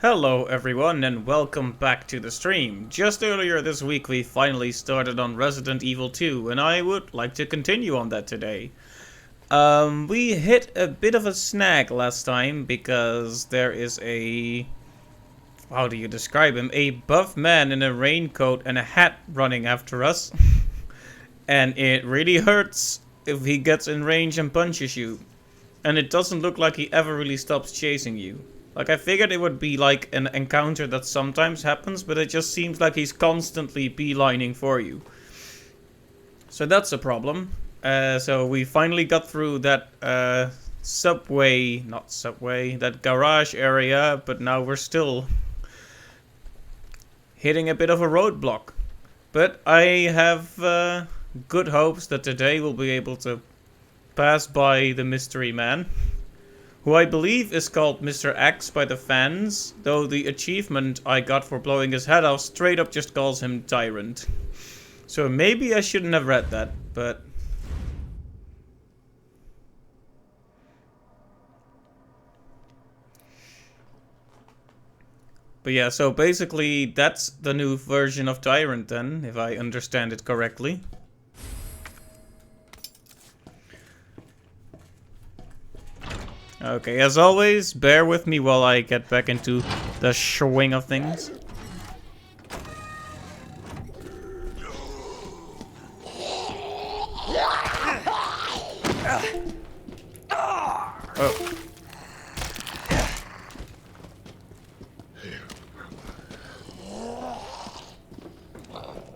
Hello everyone and welcome back to the stream. Just earlier this week we finally started on Resident Evil 2 and I would like to continue on that today. We hit a bit of a snag last time because there is a... how do you describe him? A buff man in a raincoat and a hat running after us. And it really hurts if he gets in range and punches you. And it doesn't look like he ever really stops chasing you. Like, I figured it would be like an encounter that sometimes happens, but it just seems like he's constantly beelining for you. So that's a problem. So we finally got through that that garage area, but now we're still hitting a bit of a roadblock. But I have good hopes that today we'll be able to pass by the mystery man, who I believe is called Mr. X by the fans, though the achievement I got for blowing his head off straight up just calls him Tyrant. So maybe I shouldn't have read that, but... But yeah, so basically that's the new version of Tyrant then, if I understand it correctly. Okay, as always, bear with me while I get back into the swing of things. Oh.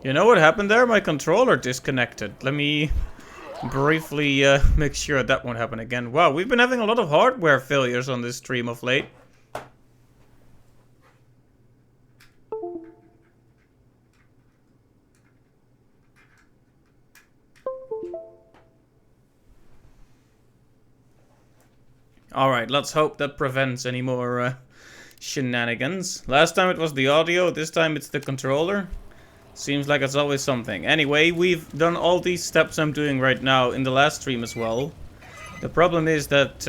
You know what happened there? My controller disconnected. Let me briefly make sure that won't happen again. Wow, we've been having a lot of hardware failures on this stream of late. Alright, let's hope that prevents any more shenanigans. Last time it was the audio, this time it's the controller. Seems like it's always something. Anyway, we've done all these steps I'm doing right now in the last stream as well. The problem is that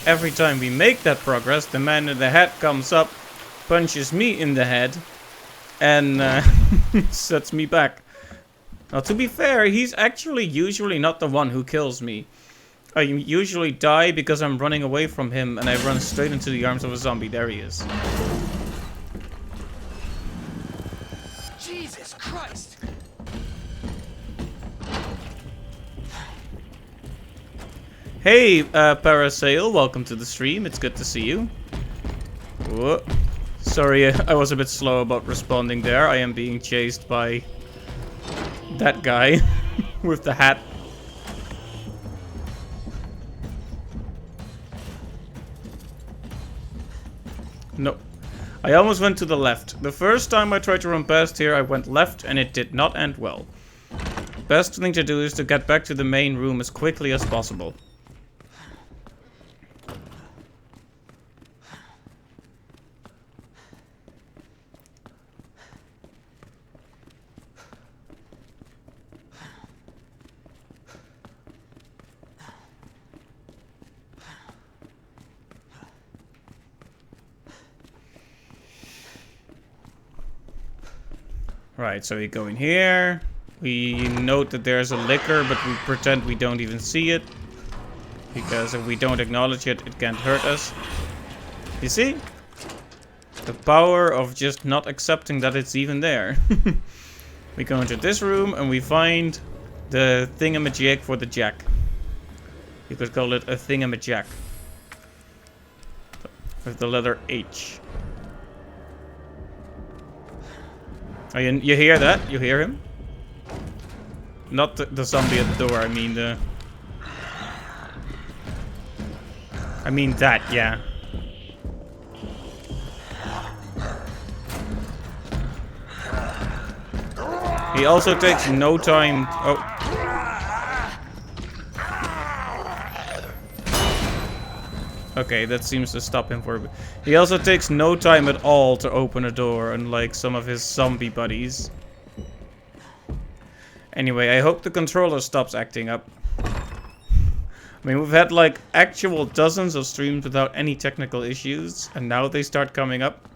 every time we make that progress, the man in the hat comes up, punches me in the head, and sets me back. Now, to be fair, he's actually usually not the one who kills me. I usually die because I'm running away from him and I run straight into the arms of a zombie. There he is. Jesus Christ! Hey, Parasail, welcome to the stream. It's good to see you. Whoa. Sorry, I was a bit slow about responding there. I am being chased by that guy with the hat. No. I almost went to the left. The first time I tried to run past here, I went left and it did not end well. Best thing to do is to get back to the main room as quickly as possible. Right, so we go in here. We note that there's a liquor, but we pretend we don't even see it. Because if we don't acknowledge it, it can't hurt us. You see? The power of just not accepting that it's even there. We go into this room and we find the thingamajig for the jack. You could call it a thingamajig. With the letter H. Oh, you hear that? You hear him? Not the zombie at the door, I mean the... I mean that, yeah. He also takes no time... Oh. Okay, that seems to stop him for a bit. He also takes no time at all to open a door, unlike some of his zombie buddies. Anyway, I hope the controller stops acting up. I I mean, we've had like actual dozens of streams without any technical issues, and now they start coming up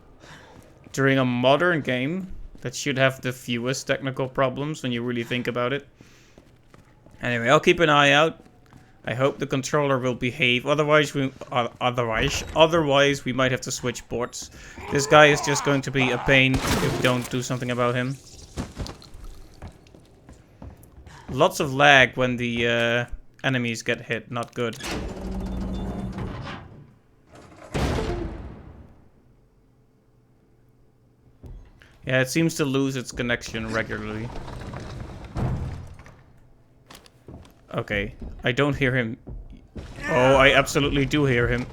during a modern game that should have the fewest technical problems when you really think about it. Anyway, I'll keep an eye out. I hope the controller will behave. Otherwise, we might have to switch ports. This guy is just going to be a pain if we don't do something about him. Lots of lag when the enemies get hit. Not good. Yeah, it seems to lose its connection regularly. Okay, I don't hear him. Oh, I absolutely do hear him.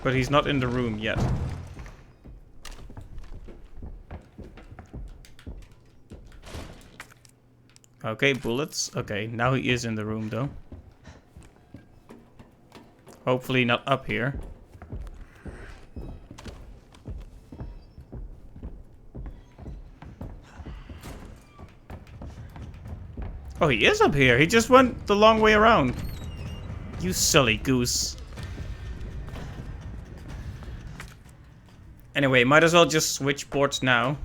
But he's not in the room yet. Okay, bullets. Okay, now he is in the room though. Hopefully not up here. Oh, he is up here. He just went the long way around. You silly goose. Anyway, might as well just switch ports now.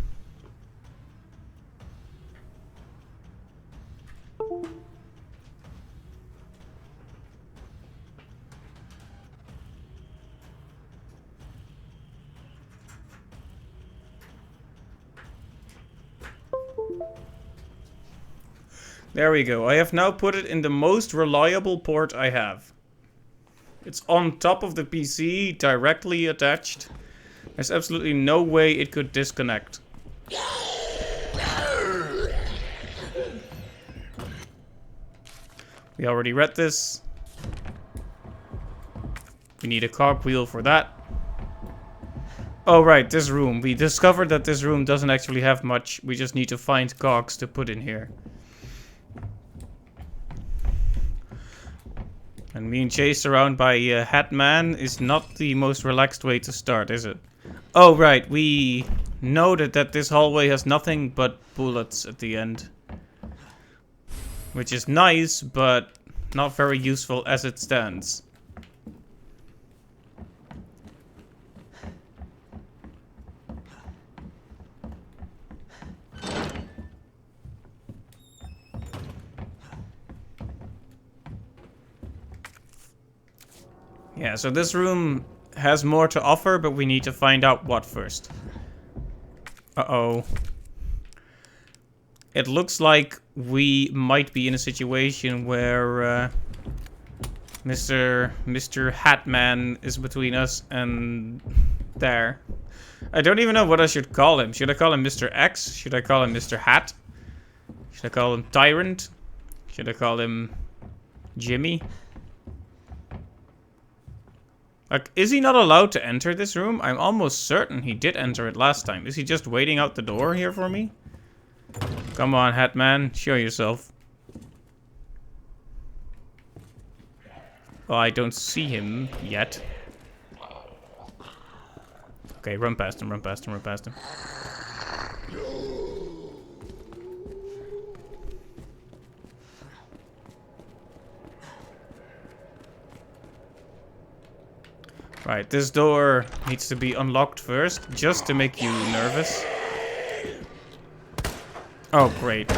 There we go. I have now put it in the most reliable port I have. It's on top of the PC, directly attached. There's absolutely no way it could disconnect. We already read this. We need a cartwheel for that. Oh right, this room. We discovered that this room doesn't actually have much. We just need to find cogs to put in here. And being chased around by a Hat Man is not the most relaxed way to start, is it? Oh, right. We noted that this hallway has nothing but bullets at the end. Which is nice, but not very useful as it stands. Yeah, so this room has more to offer, but we need to find out what first. Uh-oh. It looks like we might be in a situation where Mr. Hatman is between us and there. I don't even know what I should call him. Should I call him Mr. X? Should I call him Mr. Hat? Should I call him Tyrant? Should I call him Jimmy? Like, is he not allowed to enter this room? I'm almost certain he did enter it last time. Is he just waiting out the door here for me? Come on, Hatman, show yourself. Well, I don't see him yet. Okay, run past him, run past him, run past him. Right, this door needs to be unlocked first, just to make you nervous. Oh, great.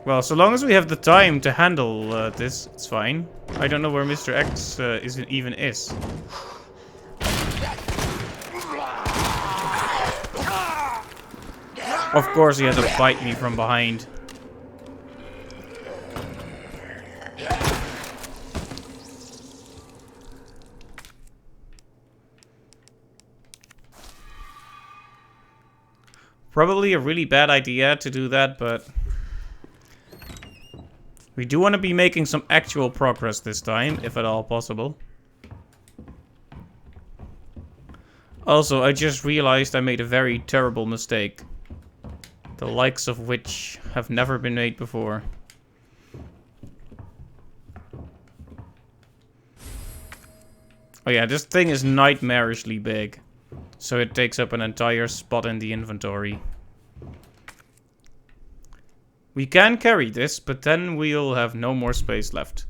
Well, so long as we have the time to handle this, it's fine. I don't know where Mr. X even is. Of course he had to bite me from behind. Probably a really bad idea to do that, but we do want to be making some actual progress this time, if at all possible. Also, I just realized I made a very terrible mistake, the likes of which have never been made before. Oh yeah, this thing is nightmarishly big. So it takes up an entire spot in the inventory. We can carry this, but then we'll have no more space left.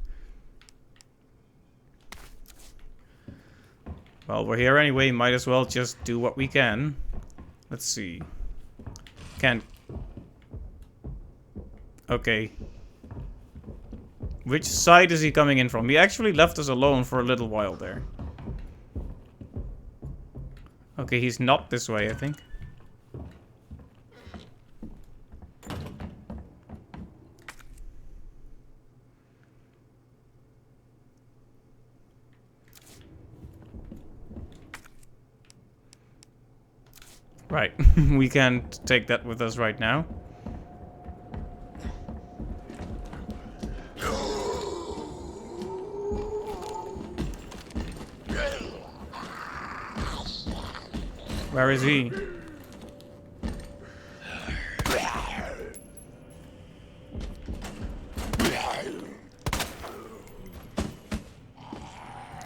Well, we're here anyway, might as well just do what we can. Let's see. Can't... Okay. Which side is he coming in from? He actually left us alone for a little while there. Okay, he's not this way, I think. Right, we can't take that with us right now. Where is he?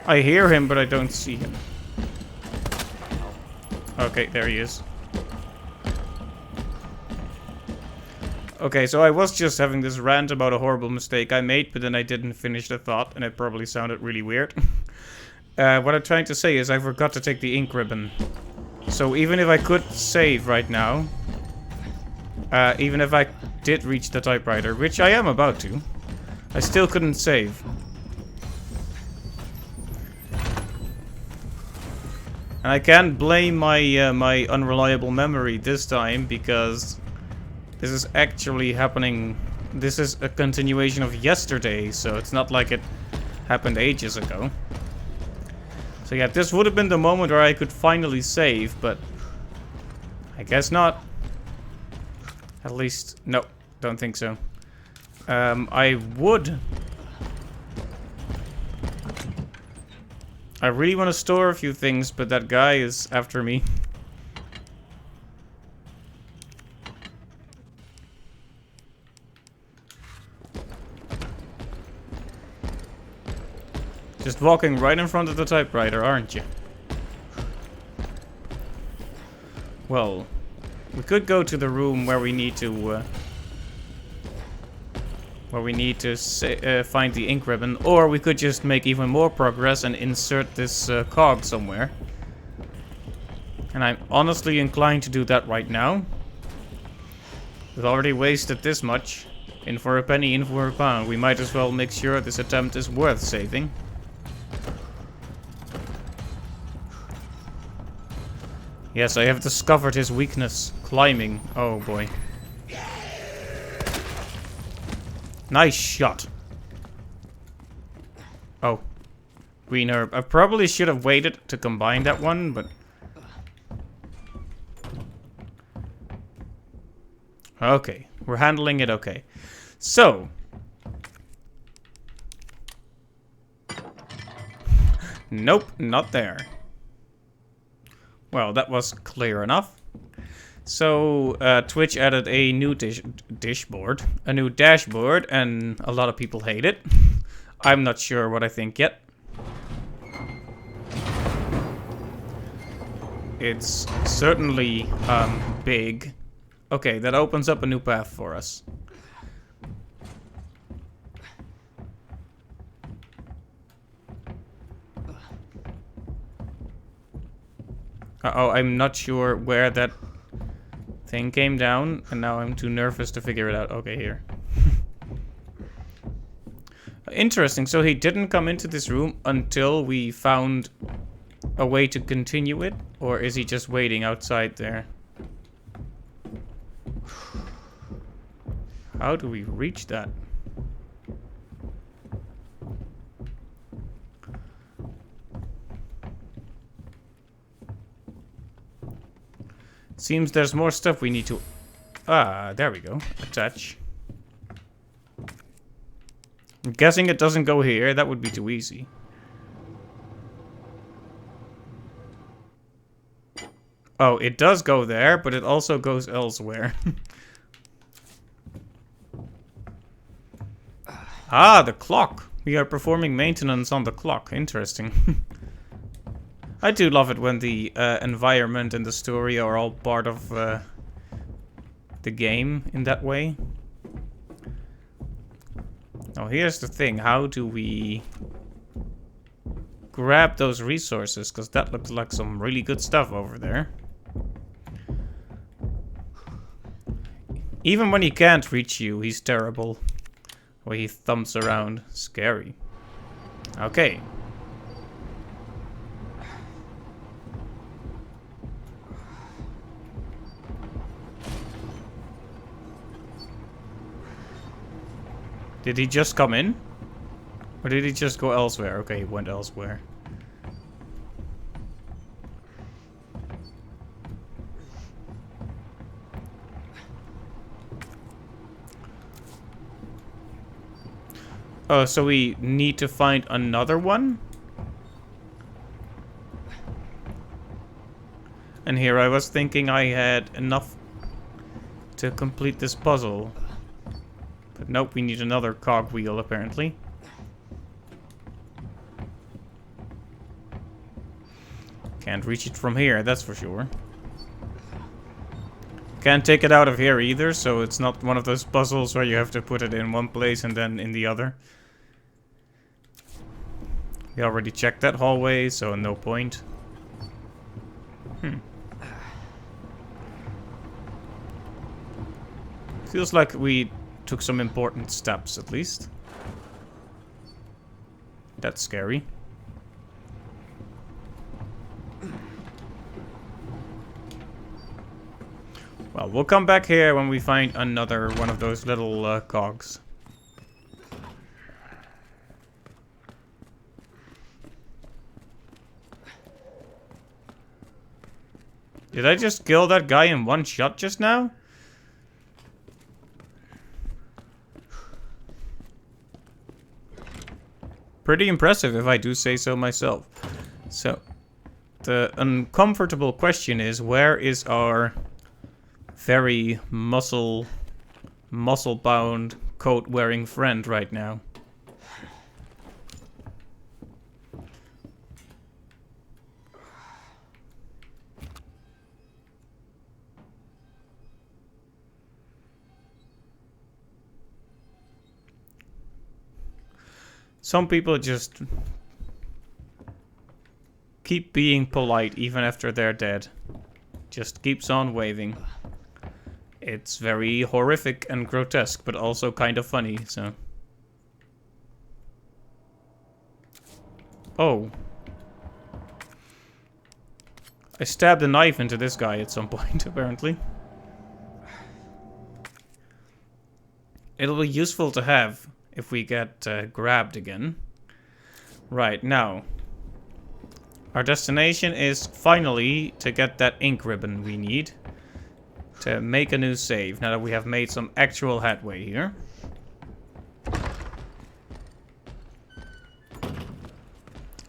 I hear him, but I don't see him. Okay, there he is. Okay, so I was just having this rant about a horrible mistake I made, but then I didn't finish the thought, and it probably sounded really weird. What I'm trying to say is I forgot to take the ink ribbon. So even if I could save right now, even if I did reach the typewriter, which I am about to, I still couldn't save. And I can't blame my my unreliable memory this time, because this is actually happening. This is a continuation of yesterday, so it's not like it happened ages ago. So yeah, this would have been the moment where I could finally save, but I guess not. At least, no, don't think so. I would. I really want to store a few things, but that guy is after me. Just walking right in front of the typewriter, aren't you? Well, we could go to the room where we need to find the ink ribbon, or we could just make even more progress and insert this cog somewhere. And I'm honestly inclined to do that right now. We've already wasted this much. In for a penny, in for a pound. We might as well make sure this attempt is worth saving. Yes, I have discovered his weakness. Climbing. Oh boy. Nice shot. Oh. Green herb. I probably should have waited to combine that one, but... Okay. We're handling it okay. So. Nope, not there. Well, that was clear enough. So, Twitch added a new dashboard, and a lot of people hate it. I'm not sure what I think yet. It's certainly, big. Okay, that opens up a new path for us. Uh-oh, I'm not sure where that thing came down, and now I'm too nervous to figure it out. Okay, here. Interesting, so he didn't come into this room until we found a way to continue it? Or is he just waiting outside there? How do we reach that? Seems there's more stuff we need to... Ah, there we go. Attach. I'm guessing it doesn't go here. That would be too easy. Oh, it does go there, but it also goes elsewhere. Ah, the clock. We are performing maintenance on the clock. Interesting. I do love it when the environment and the story are all part of the game in that way. Now here's the thing. How do we grab those resources? Because that looks like some really good stuff over there. Even when he can't reach you, he's terrible. Where he thumps around. Scary. Okay. Did he just come in? Or did he just go elsewhere? Okay, he went elsewhere. Oh, so we need to find another one? And here I was thinking I had enough to complete this puzzle. But nope, we need another cogwheel apparently. Can't reach it from here, that's for sure. Can't take it out of here either, so it's not one of those puzzles where you have to put it in one place and then in the other. We already checked that hallway, so no point. Feels like we took some important steps, at least. That's scary. Well, we'll come back here when we find another one of those little cogs. Did I just kill that guy in one shot just now? Pretty impressive if I do say so myself. So, the uncomfortable question is, where is our very muscle-bound, coat-wearing friend right now? Some people just keep being polite even after they're dead. Just keeps on waving. It's very horrific and grotesque, but also kind of funny, so. Oh. I stabbed a knife into this guy at some point, apparently. It'll be useful to have if we get grabbed again. Right, now. Our destination is finally to get that ink ribbon we need to make a new save, now that we have made some actual headway here.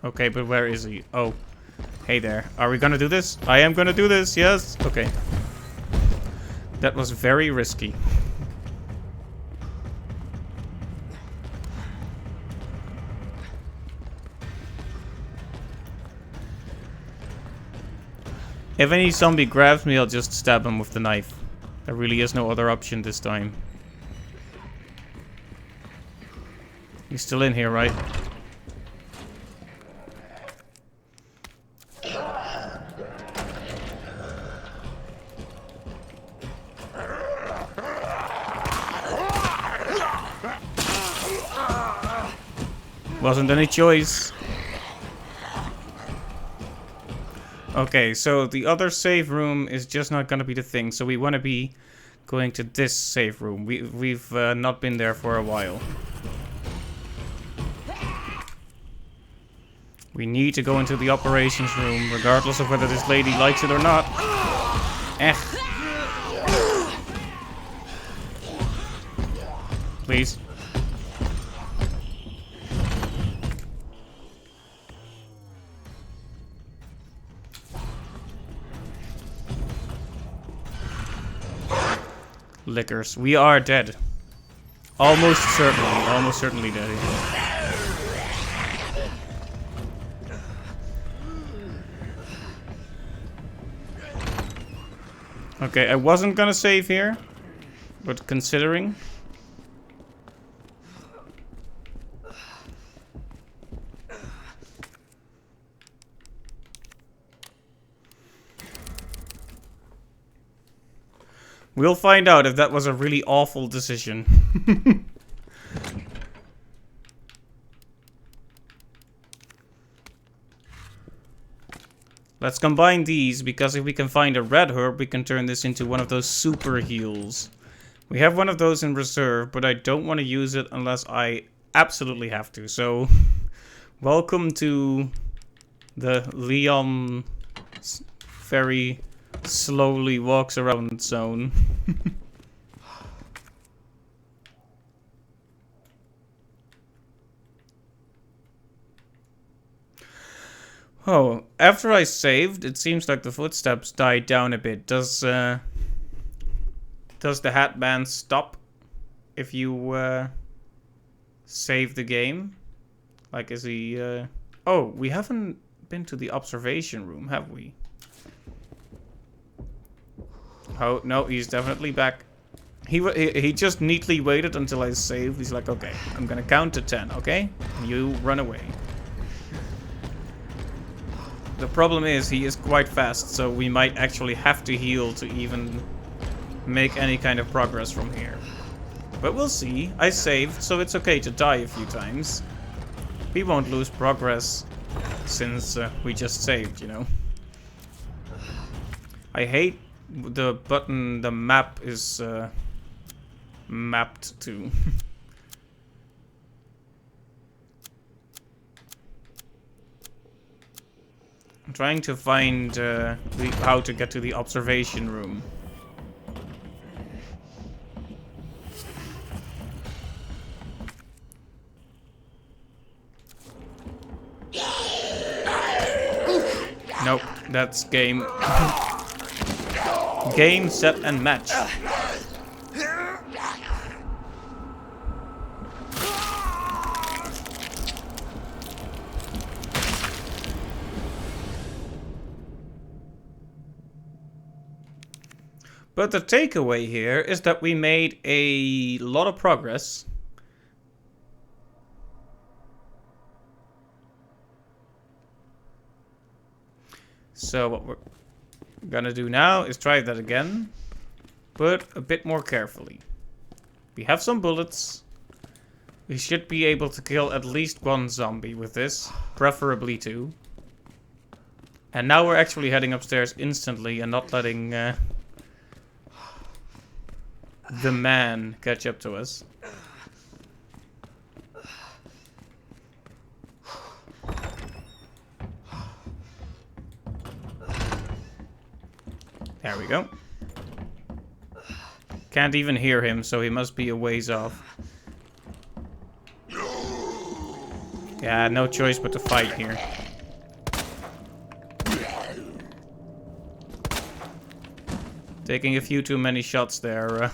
Okay, but where is he? Oh, hey there. Are we gonna do this? I am gonna do this, yes? Okay. That was very risky. If any zombie grabs me, I'll just stab him with the knife. There really is no other option this time. He's still in here, right? Wasn't any choice. Okay, so the other save room is just not gonna be the thing, so we want to be going to this save room. We've not been there for a while. We need to go into the operations room, regardless of whether this lady likes it or not. Please. Lickers. We are dead. Almost certainly dead. Okay, I wasn't gonna save here, but considering. We'll find out if that was a really awful decision. Let's combine these, because if we can find a red herb, we can turn this into one of those super heals. We have one of those in reserve, but I don't want to use it unless I absolutely have to. So, welcome to the Leon very slowly walks around zone. Oh, after I saved, it seems like the footsteps died down a bit. Does the Hatman stop if you save the game? Like, is he? Oh, we haven't been to the observation room, have we? Oh no, he's definitely back. He just neatly waited until I saved. He's like, okay, I'm gonna count to 10, okay? You run away. The problem is he is quite fast, so we might actually have to heal to even make any kind of progress from here. But we'll see. I saved, so it's okay to die a few times. We won't lose progress since we just saved, you know. I hate the button the map is mapped to. I'm trying to find how to get to the observation room. Nope, that's game. Game, set, and match. But the takeaway here is that we made a lot of progress. So what we're gonna do now is try that again, but a bit more carefully. We have some bullets. We should be able to kill at least one zombie with this, preferably two. And now we're actually heading upstairs instantly and not letting the man catch up to us. There we go. Can't even hear him, so he must be a ways off. Yeah, no choice but to fight here. Taking a few too many shots there.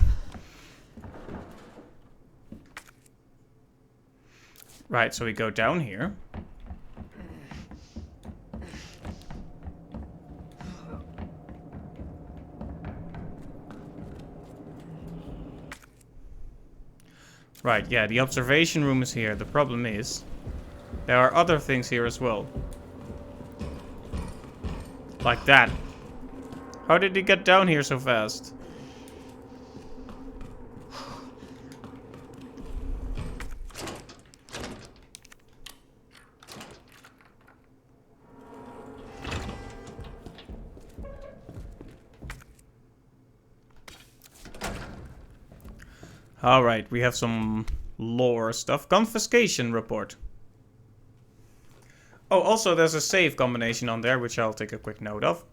Right, so we go down here. Right, yeah, the observation room is here. The problem is, there are other things here as well. Like that. How did he get down here so fast? Alright, we have some lore stuff. Confiscation report. Oh, also there's a save combination on there, which I'll take a quick note of.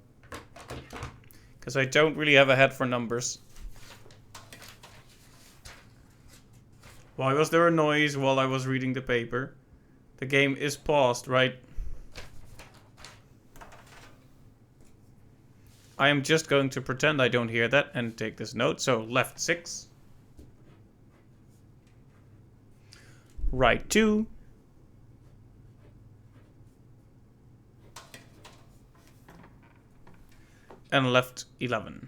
Because I don't really have a head for numbers. Why was there a noise while I was reading the paper? The game is paused, right? I am just going to pretend I don't hear that and take this note. So, left 6. Right 2. And left 11.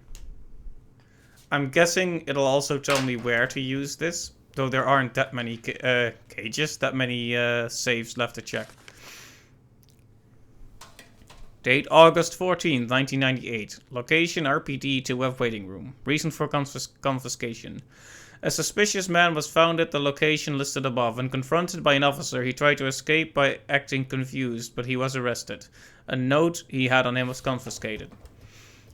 I'm guessing it'll also tell me where to use this, though there aren't that many cages, that many saves left to check. Date August 14th, 1998. Location RPD 2F waiting room. Reason for confiscation. A suspicious man was found at the location listed above, and confronted by an officer, he tried to escape by acting confused, but he was arrested. A note he had on him was confiscated.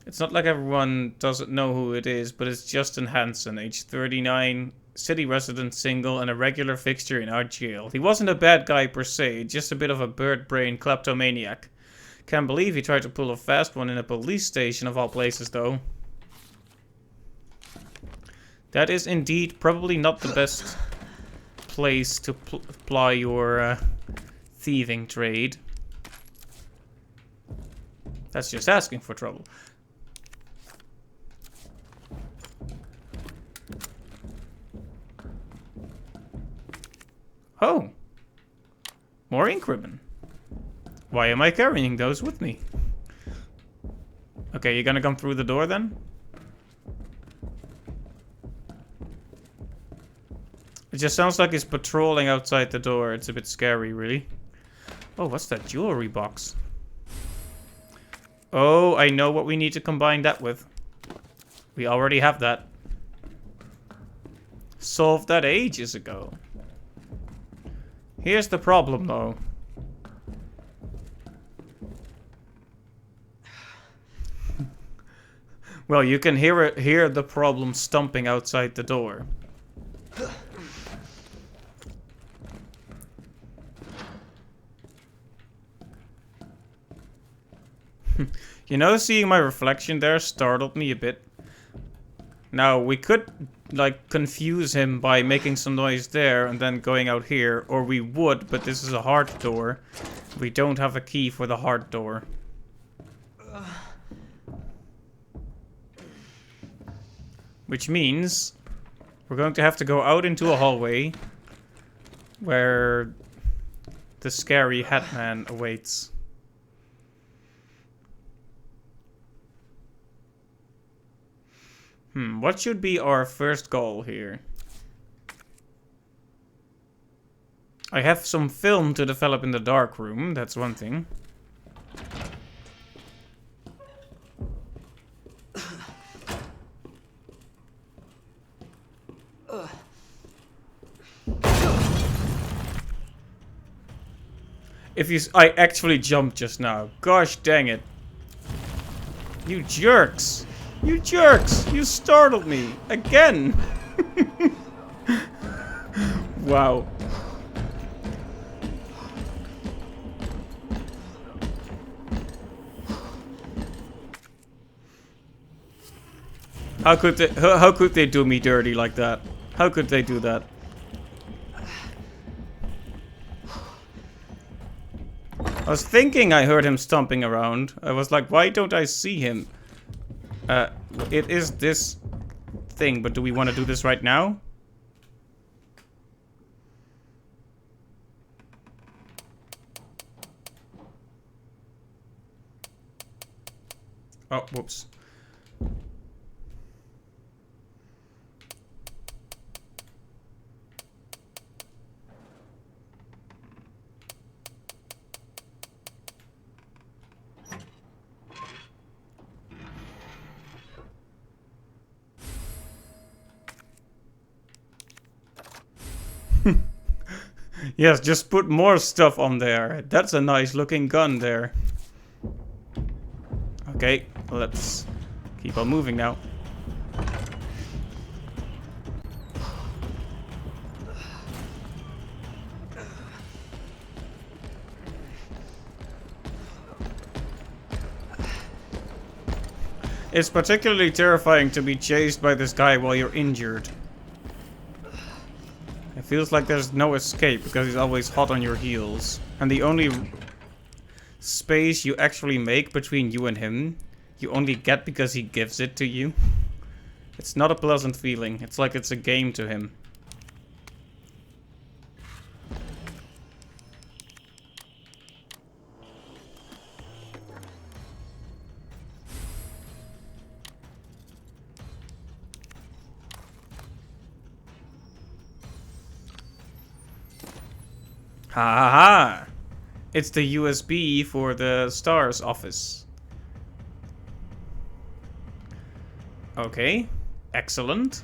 It's not like everyone doesn't know who it is, but it's Justin Hansen, age 39, city resident, single, and a regular fixture in our jail. He wasn't a bad guy per se, just a bit of a bird-brain kleptomaniac. Can't believe he tried to pull a fast one in a police station of all places, though. That is indeed probably not the best place to ply your thieving trade. That's just asking for trouble. Oh. More ink ribbon. Why am I carrying those with me? Okay, you're gonna come through the door then? It just sounds like he's patrolling outside the door. It's a bit scary, really. Oh, what's that jewelry box? Oh, I know what we need to combine that with. We already have that. Solved that ages ago. Here's the problem, though. Well, you can hear the problem stomping outside the door. You know, seeing my reflection there startled me a bit. Now, we could, like, confuse him by making some noise there and then going out here. Or we would, but this is a hard door. We don't have a key for the hard door. Which means we're going to have to go out into a hallway where the scary Hatman awaits. What should be our first goal here? I have some film to develop in the dark room, that's one thing. I actually jumped just now. Gosh dang it. You jerks. You jerks. You startled me. Again. Wow. How could they do me dirty like that? How could they do that? I was thinking I heard him stomping around. I was like, why don't I see him? It is this thing, but do we want to do this right now? Oh, whoops. Yes, just put more stuff on there. That's a nice looking gun there. Okay, let's keep on moving now. It's particularly terrifying to be chased by this guy while you're injured. It feels like there's no escape because he's always hot on your heels. And the only space you actually make between you and him, you only get because he gives it to you. It's not a pleasant feeling. It's like it's a game to him. Ha ha ha! It's the USB for the STARS office. Okay, excellent.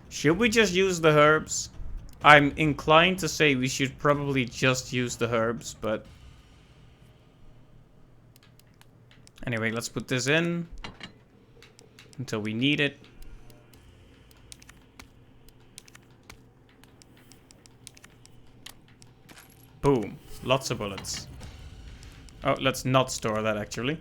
Should we just use the herbs? I'm inclined to say we should probably just use the herbs, but... Anyway, let's put this in until we need it. Boom. Lots of bullets. Oh, let's not store that actually.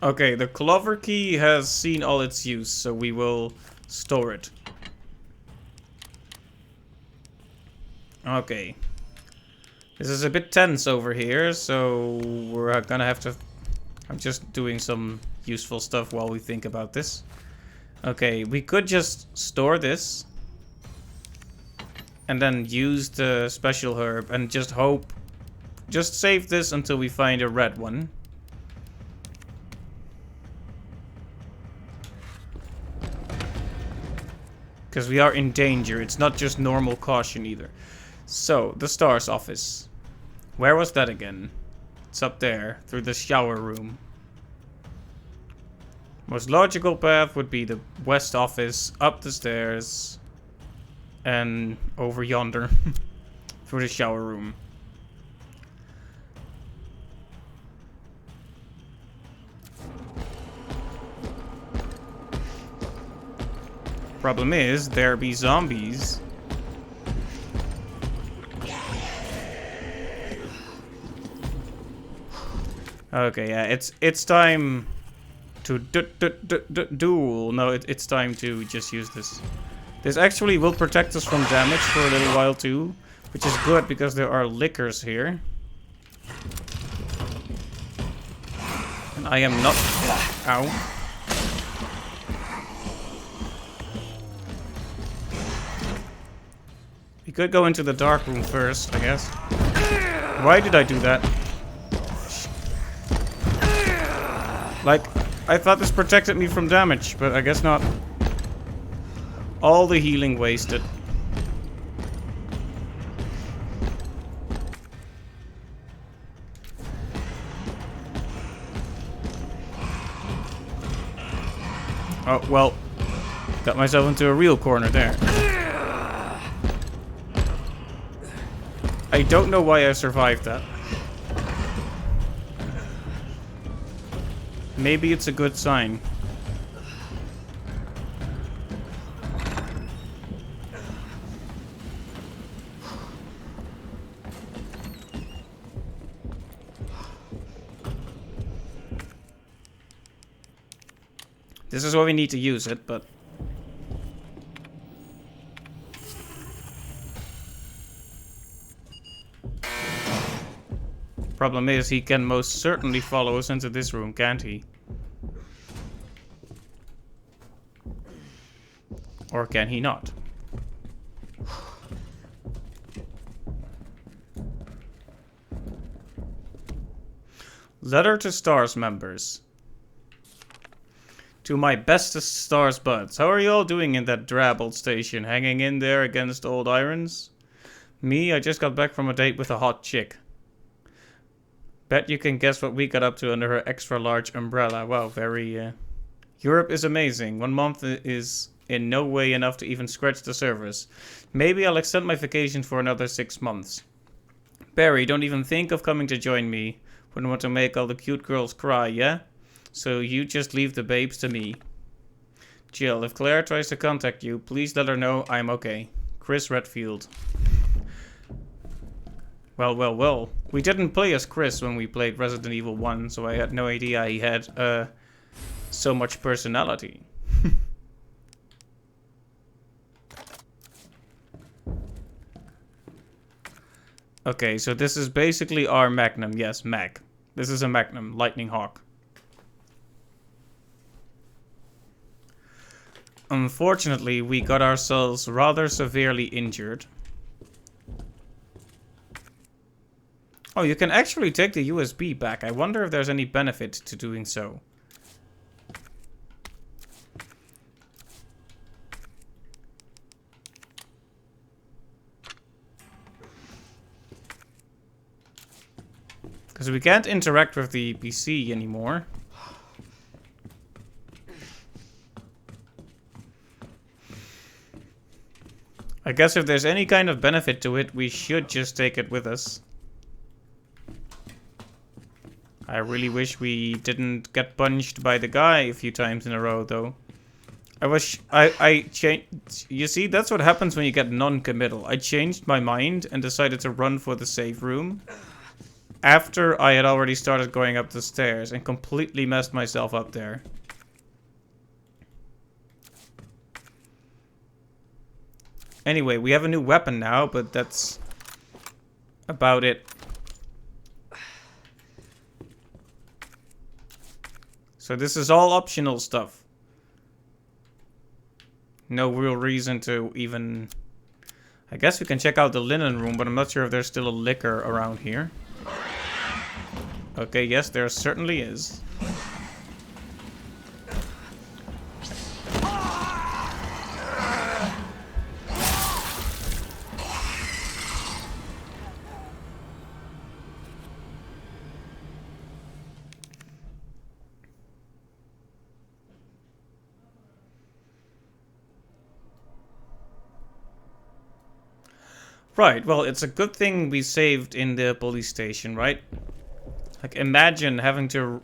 Okay, the clover key has seen all its use, so we will store it. Okay. This is a bit tense over here, so we're gonna have to... I'm just doing some useful stuff while we think about this. Okay, we could just store this. And then use the special herb and just hope... Just save this until we find a red one. Because we are in danger. It's not just normal caution either. So, the STARS office. Where was that again? It's up there, through the shower room. Most logical path would be the west office, up the stairs, and over yonder, through the shower room. Problem is, there be zombies. Okay, yeah, it's time to duel. No, it's time to just use this. This actually will protect us from damage for a little while too, which is good because there are lickers here. And I am not... Ow. We could go into the dark room first, I guess. Why did I do that? Like, I thought this protected me from damage, but I guess not. All the healing wasted. Oh, well. Got myself into a real corner there. I don't know why I survived that. Maybe it's a good sign. This is why we need to use it, but... Problem is, he can most certainly follow us into this room, can't he? Or can he not? Letter to STARS members. To my bestest STARS buds. How are you all doing in that drab old station? Hanging in there against old irons? Me, I just got back from a date with a hot chick. Bet you can guess what we got up to under her extra large umbrella. Wow, very... Europe is amazing. 1 month is in no way enough to even scratch the surface. Maybe I'll extend my vacation for another 6 months. Barry, don't even think of coming to join me. Wouldn't want to make all the cute girls cry, yeah? So you just leave the babes to me. Jill, if Claire tries to contact you, please let her know I'm okay. Chris Redfield. Well, well, well. We didn't play as Chris when we played Resident Evil 1, so I had no idea he had so much personality. Okay, so this is basically our Magnum. Yes, Mag. This is a Magnum, Lightning Hawk. Unfortunately, we got ourselves rather severely injured. Oh, you can actually take the USB back. I wonder if there's any benefit to doing so. Because we can't interact with the PC anymore. I guess if there's any kind of benefit to it, we should just take it with us. I really wish we didn't get punched by the guy a few times in a row, though. I changed. You see, that's what happens when you get non-committal. I changed my mind and decided to run for the safe room after I had already started going up the stairs and completely messed myself up there. Anyway, we have a new weapon now, but that's about it. So this is all optional stuff. No real reason to even... I guess we can check out the linen room, but I'm not sure if there's still a liquor around here. Okay, yes, there certainly is. Right, well, it's a good thing we saved in the police station, right? Like, imagine having to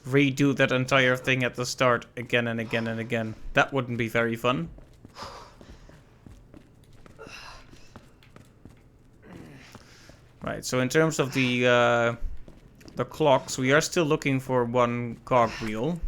redo that entire thing at the start again and again and again. That wouldn't be very fun. Right, so in terms of the clocks, we are still looking for one cogwheel.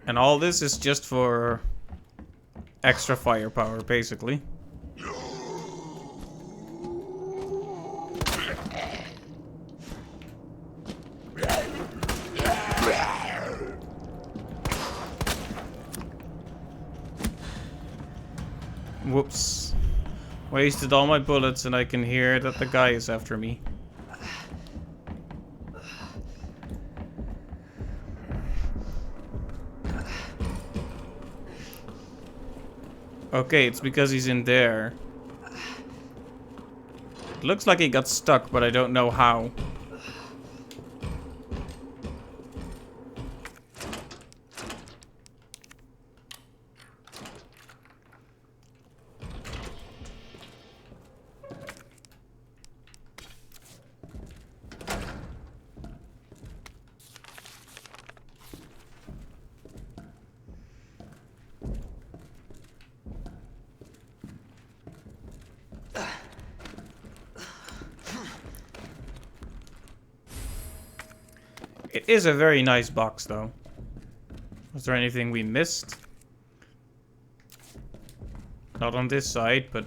And all this is just for extra firepower, basically. Whoops. Wasted all my bullets and I can hear that the guy is after me. Okay, it's because he's in there. It looks like he got stuck, but I don't know how. It is a very nice box, though. Was there anything we missed? Not on this side, but...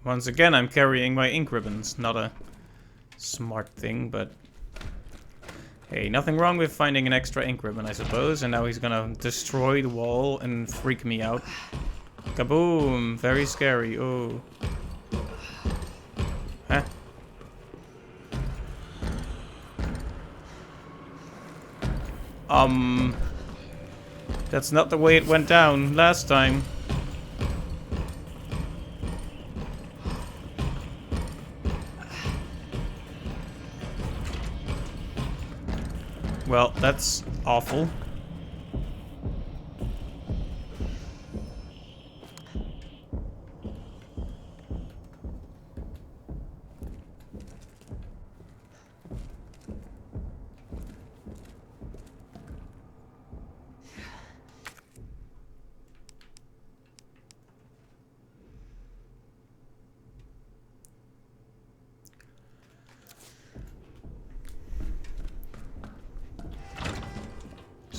Once again, I'm carrying my ink ribbons. Not a smart thing, but... Hey, nothing wrong with finding an extra ink ribbon, I suppose. And now he's gonna destroy the wall and freak me out. Kaboom! Very scary. Oh. Huh? That's not the way it went down last time. Well, that's awful.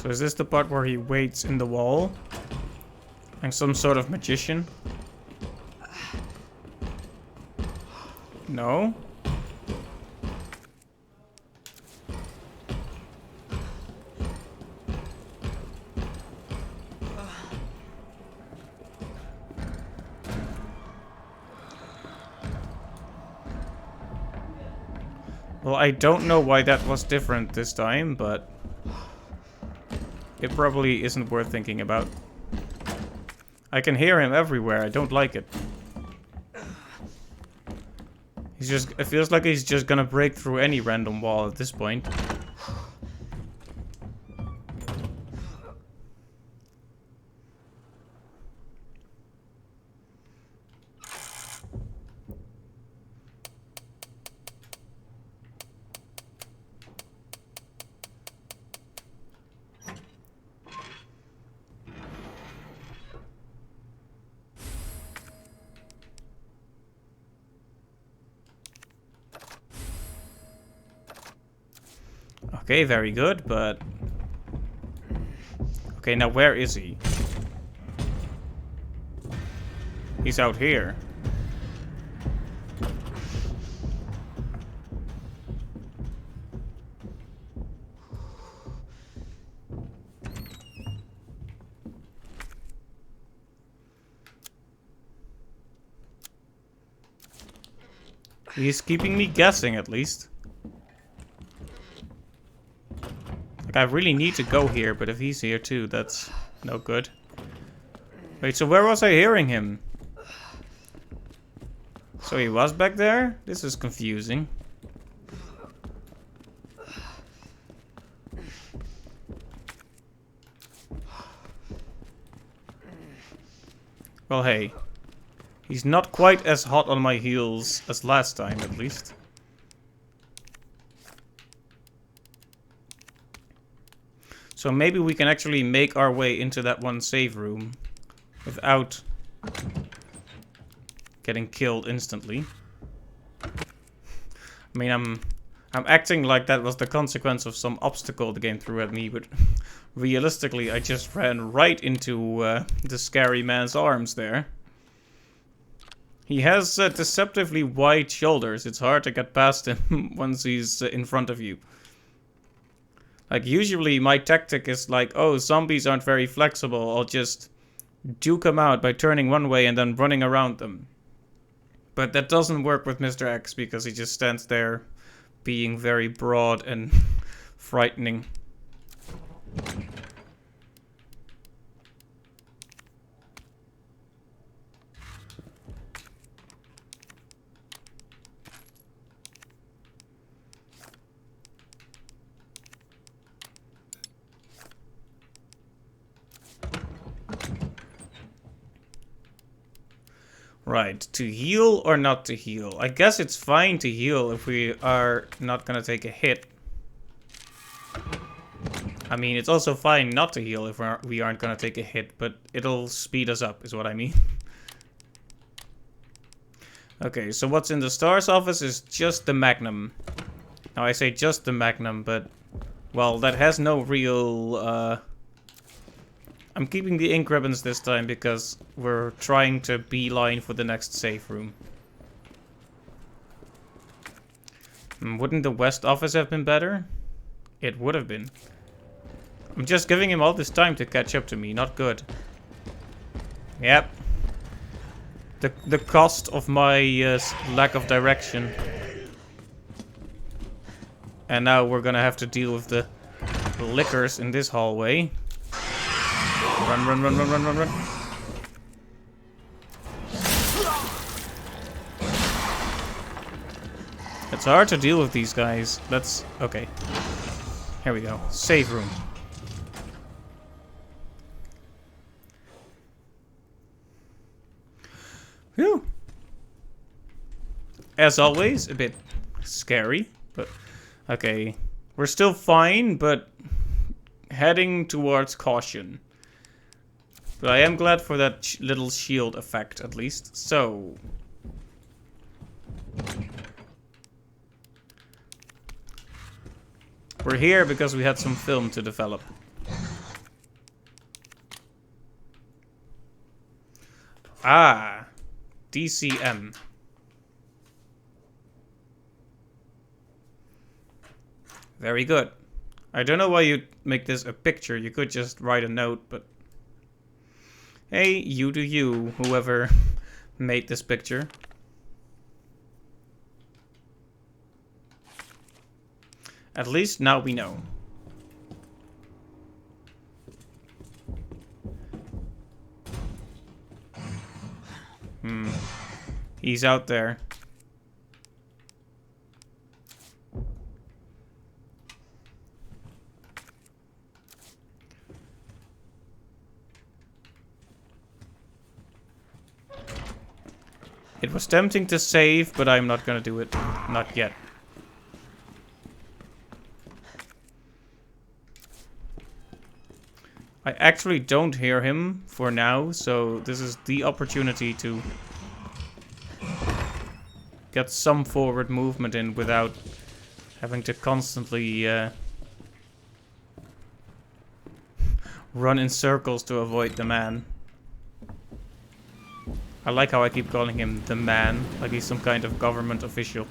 So is this the part where he waits in the wall? Like some sort of magician? No? Well, I don't know why that was different this time, but it probably isn't worth thinking about. I can hear him everywhere. I don't like it. It feels like he's just gonna break through any random wall at this point. Okay, very good, but... Okay, now where is he? He's out here. He's keeping me guessing, at least. Like, I really need to go here, but if he's here too, that's no good. Wait, so where was I hearing him? So he was back there? This is confusing. Well, hey. He's not quite as hot on my heels as last time, at least. So maybe we can actually make our way into that one save room without getting killed instantly. I mean, I'm acting like that was the consequence of some obstacle the game threw at me, but realistically, I just ran right into the scary man's arms there. He has deceptively wide shoulders. It's hard to get past him once he's in front of you. Like, usually my tactic is like, oh, zombies aren't very flexible. I'll just duke them out by turning one way and then running around them. But that doesn't work with Mr. X because he just stands there being very broad and frightening. Right, to heal or not to heal? I guess it's fine to heal if we are not gonna take a hit. I mean, it's also fine not to heal if we aren't gonna take a hit, but it'll speed us up, is what I mean. Okay, so what's in the STARS office is just the Magnum. Now, I say just the Magnum, but... Well, that has no real, I'm keeping the ink ribbons this time because we're trying to beeline for the next safe room. Wouldn't the West office have been better? It would have been. I'm just giving him all this time to catch up to me. Not good. Yep. The cost of my lack of direction. And now we're gonna have to deal with the lickers in this hallway. Run, run, run, run, run, run, run. It's hard to deal with these guys. Let's... Okay. Here we go. Save room. Phew. As always, a bit scary, but... Okay. We're still fine, but... heading towards caution. But I am glad for that little shield effect, at least. So... We're here because we had some film to develop. Ah, DCM. Very good. I don't know why you make this a picture. You could just write a note, but... Hey, you do you, whoever made this picture. At least now we know. He's out there. It was tempting to save, but I'm not gonna do it. Not yet. I actually don't hear him for now, so this is the opportunity to get some forward movement in without having to constantly run in circles to avoid the man. I like how I keep calling him the man, like he's some kind of government official.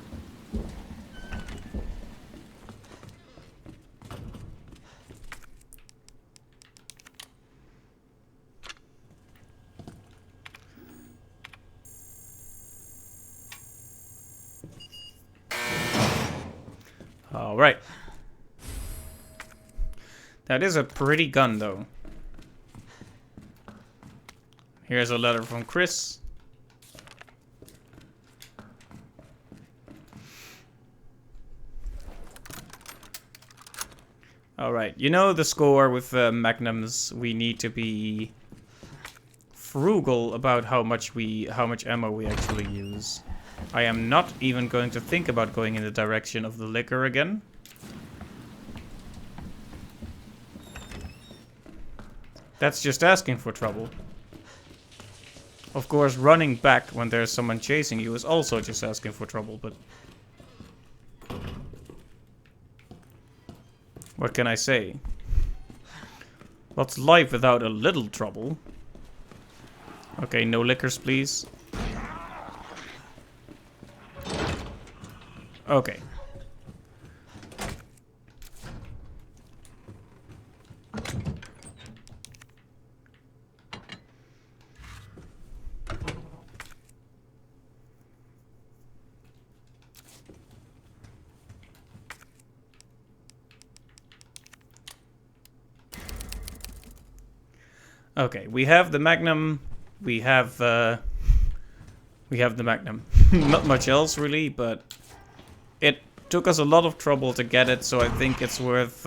Alright. That is a pretty gun, though. Here's a letter from Chris. Alright, you know the score with Magnums. We need to be frugal about how much ammo we actually use. I am not even going to think about going in the direction of the liquor again. That's just asking for trouble. Of course, running back when there's someone chasing you is also just asking for trouble, but... what can I say? What's life without a little trouble? Okay, no liquors, please. Okay. Okay, we have the Magnum. We have the Magnum. Not much else really, but it took us a lot of trouble to get it, so I think it's worth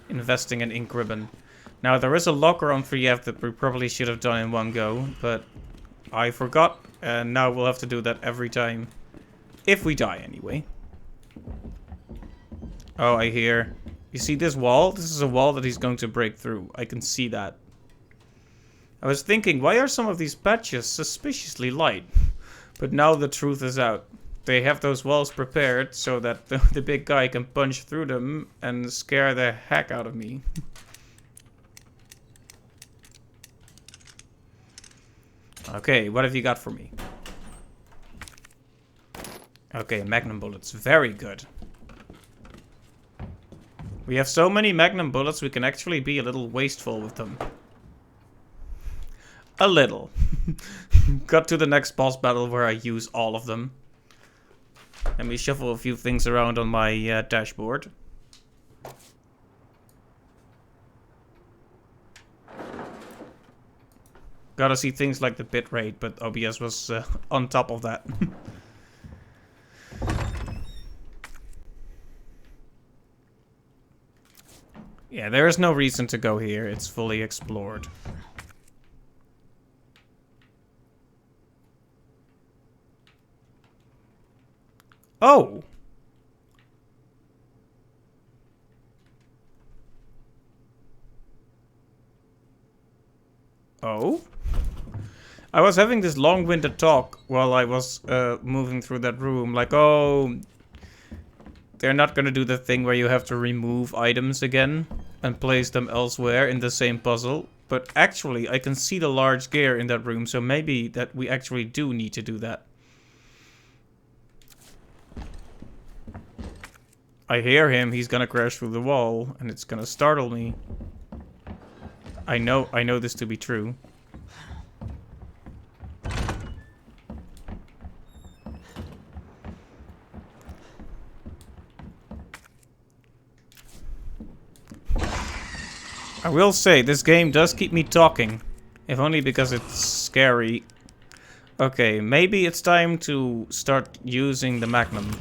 investing in ink ribbon. Now there is a locker on 3F that we probably should have done in one go, but I forgot, and now we'll have to do that every time. If we die anyway. Oh, I hear. You see this wall? This is a wall that he's going to break through. I can see that. I was thinking, why are some of these patches suspiciously light? But now the truth is out. They have those walls prepared so that the big guy can punch through them and scare the heck out of me. Okay, what have you got for me? Okay, Magnum bullets. Very good. We have so many Magnum bullets, we can actually be a little wasteful with them. A little. Got to the next boss battle where I use all of them. Let me shuffle a few things around on my dashboard. Gotta see things like the bitrate, but OBS was on top of that. Yeah, there is no reason to go here. It's fully explored. Oh! Oh? I was having this long-winded talk while I was moving through that room. Like, oh, they're not gonna do the thing where you have to remove items again and place them elsewhere in the same puzzle. But actually, I can see the large gear in that room, so maybe that we actually do need to do that. I hear him, he's gonna crash through the wall, and it's gonna startle me. I know this to be true. I will say, this game does keep me talking. If only because it's scary. Okay, maybe it's time to start using the Magnum.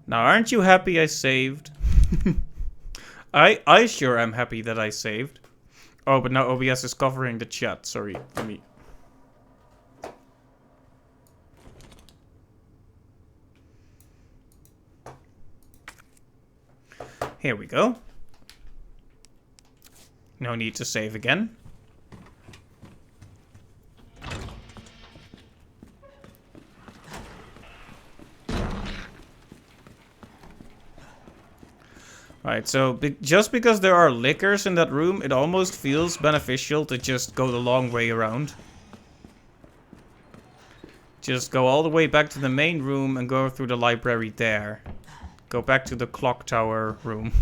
Now, aren't you happy I saved? I sure am happy that I saved. Oh, but now OBS is covering the chat. Sorry, let me... Here we go. No need to save again. Right, so just because there are lickers in that room, it almost feels beneficial to just go the long way around. Just go all the way back to the main room and go through the library there. Go back to the clock tower room.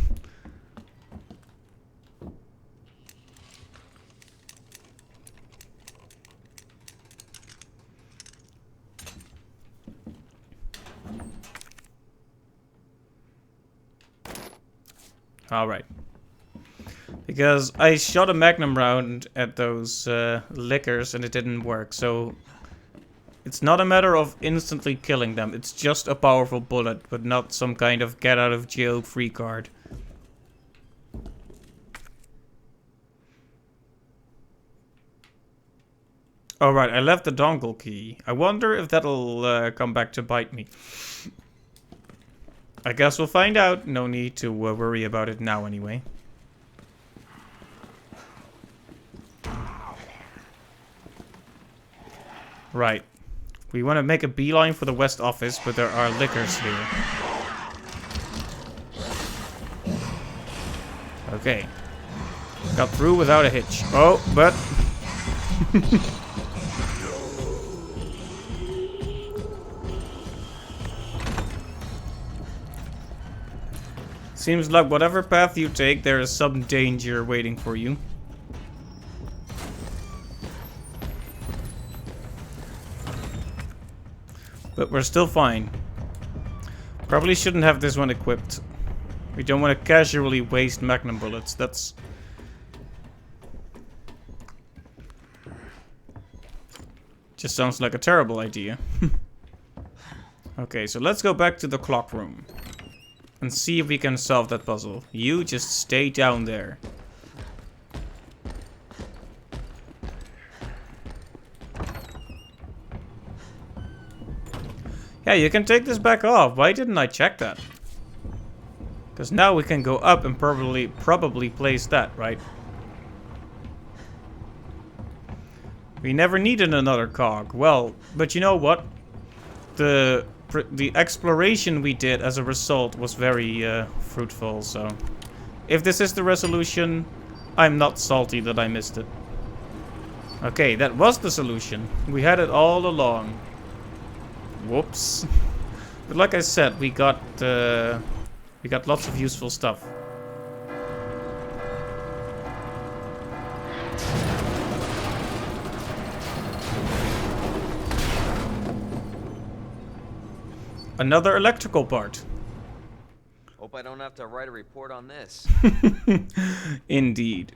Alright. Because I shot a magnum round at those lickers and it didn't work, so... It's not a matter of instantly killing them, it's just a powerful bullet, but not some kind of get out of jail free card. Alright, I left the dongle key. I wonder if that'll come back to bite me. I guess we'll find out. No need to worry about it now anyway. Right. We want to make a beeline for the West office, but there are lickers here. Okay. Got through without a hitch. Oh, but... Seems like whatever path you take, there is some danger waiting for you. But we're still fine. Probably shouldn't have this one equipped. We don't want to casually waste magnum bullets. That's... just sounds like a terrible idea. Okay, so let's go back to the clock room. And see if we can solve that puzzle. You just stay down there. Yeah, you can take this back off. Why didn't I check that? Because now we can go up and probably place that, right? We never needed another cog. Well, but you know what? The exploration we did as a result was very fruitful, so... If this is the resolution, I'm not salty that I missed it. Okay, that was the solution. We had it all along. Whoops. But like I said, we got lots of useful stuff. Another electrical part. Hope I don't have to write a report on this. Indeed.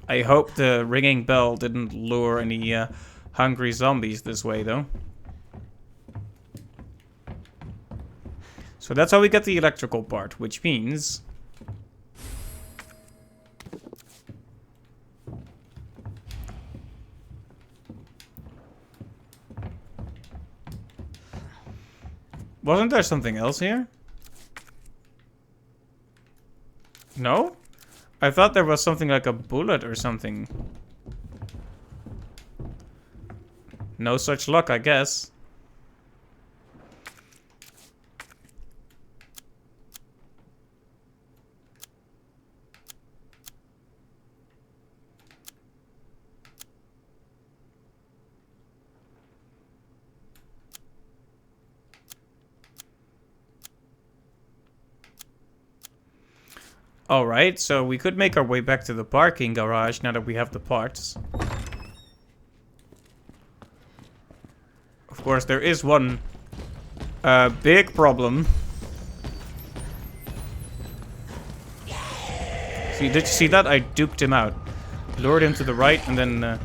I hope the ringing bell didn't lure any hungry zombies this way, though. So that's how we get the electrical part, which means... Wasn't there something else here? No? I thought there was something like a bullet or something. No such luck, I guess. Alright, so we could make our way back to the parking garage now that we have the parts. Of course, there is one big problem. See, did you see that? I duped him out. Lured him to the right and then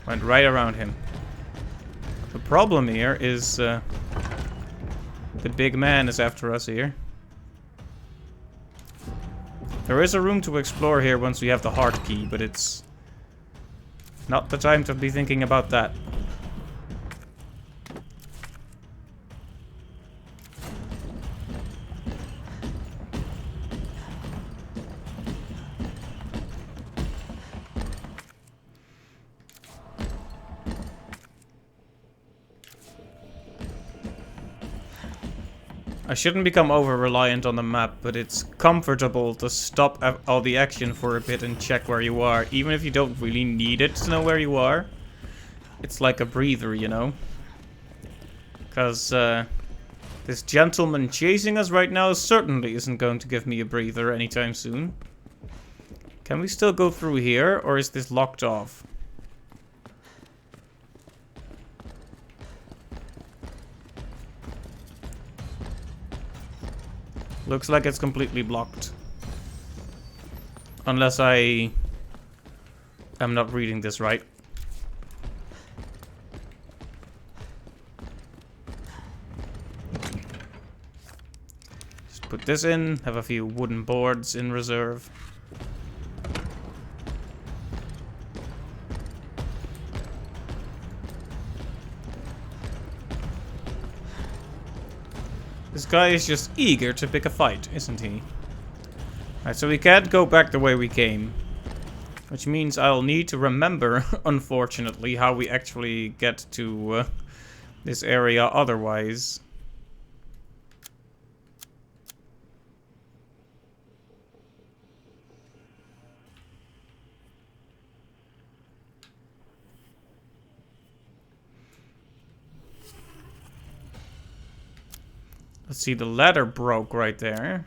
went right around him. The problem here is the big man is after us here. There is a room to explore here once we have the heart key, but it's not the time to be thinking about that. I shouldn't become over-reliant on the map, but it's comfortable to stop all the action for a bit and check where you are, even if you don't really need it to know where you are. It's like a breather, you know? Because this gentleman chasing us right now certainly isn't going to give me a breather anytime soon. Can we still go through here, or is this locked off? Looks like it's completely blocked. Unless I am not reading this right. Just put this in, have a few wooden boards in reserve. This guy is just eager to pick a fight, isn't he? Alright, so we can't go back the way we came. Which means I'll need to remember, unfortunately, how we actually get to this area otherwise. Let's see, the ladder broke right there.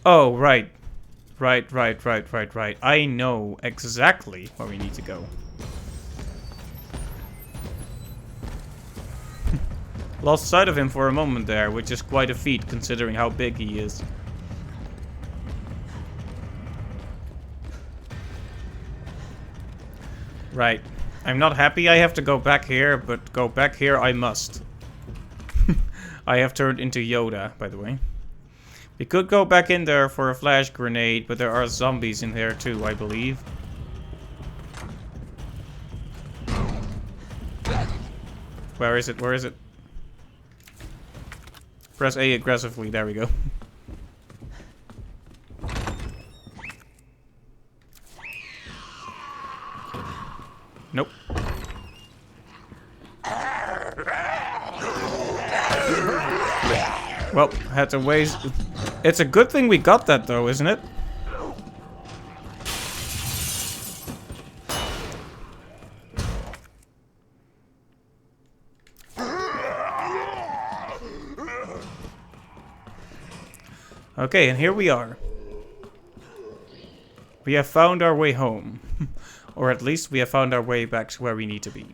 Oh, right. Right. I know exactly where we need to go. Lost sight of him for a moment there, which is quite a feat considering how big he is. Right. I'm not happy I have to go back here, but go back here I must. I have turned into Yoda, by the way. We could go back in there for a flash grenade, but there are zombies in there too, I believe. Where is it? Where is it? Press A aggressively. There we go. Nope. Well, had to waste. It's a good thing we got that though, isn't it? Okay, and here we are. We have found our way home. Or at least we have found our way back to where we need to be.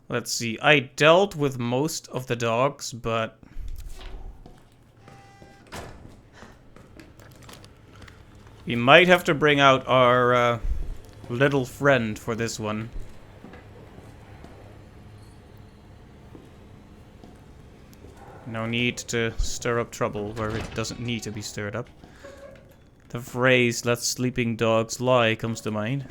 Let's see. I dealt with most of the dogs, but we might have to bring out our little friend for this one. No need to stir up trouble where it doesn't need to be stirred up. The phrase, let sleeping dogs lie, comes to mind.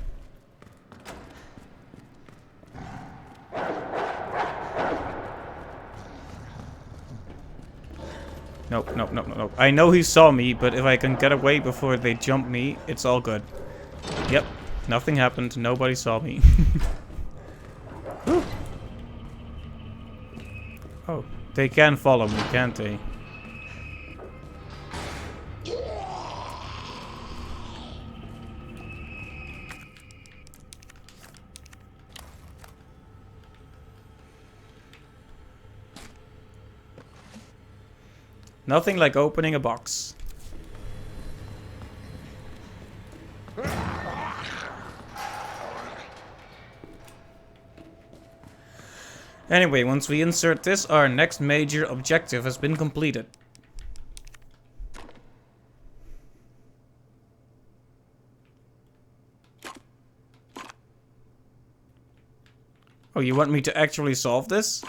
Nope, nope, nope, nope, nope. I know he saw me, but if I can get away before they jump me, it's all good. Yep, nothing happened. Nobody saw me. Oh, they can follow me, can't they? Nothing like opening a box. Anyway, once we insert this, our next major objective has been completed. Oh, you want me to actually solve this?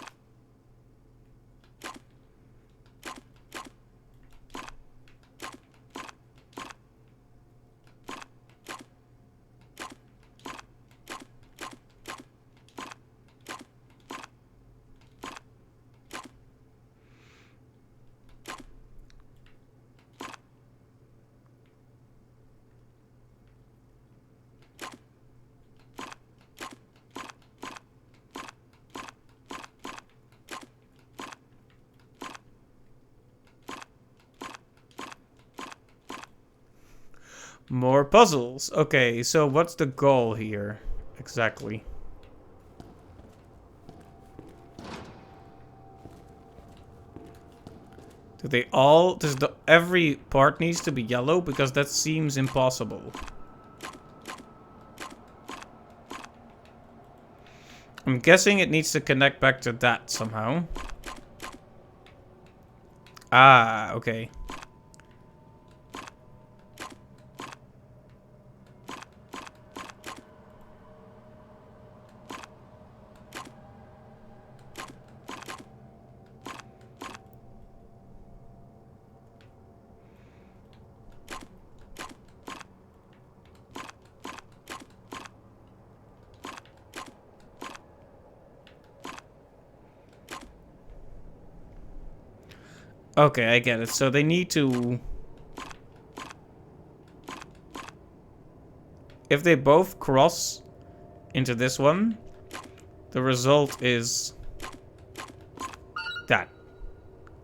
More puzzles. Okay, so what's the goal here exactly? Do they all... every part needs to be yellow? Because that seems impossible. I'm guessing it needs to connect back to that somehow. Ah, okay. Okay, I get it. So they need to... If they both cross into this one, the result is... that.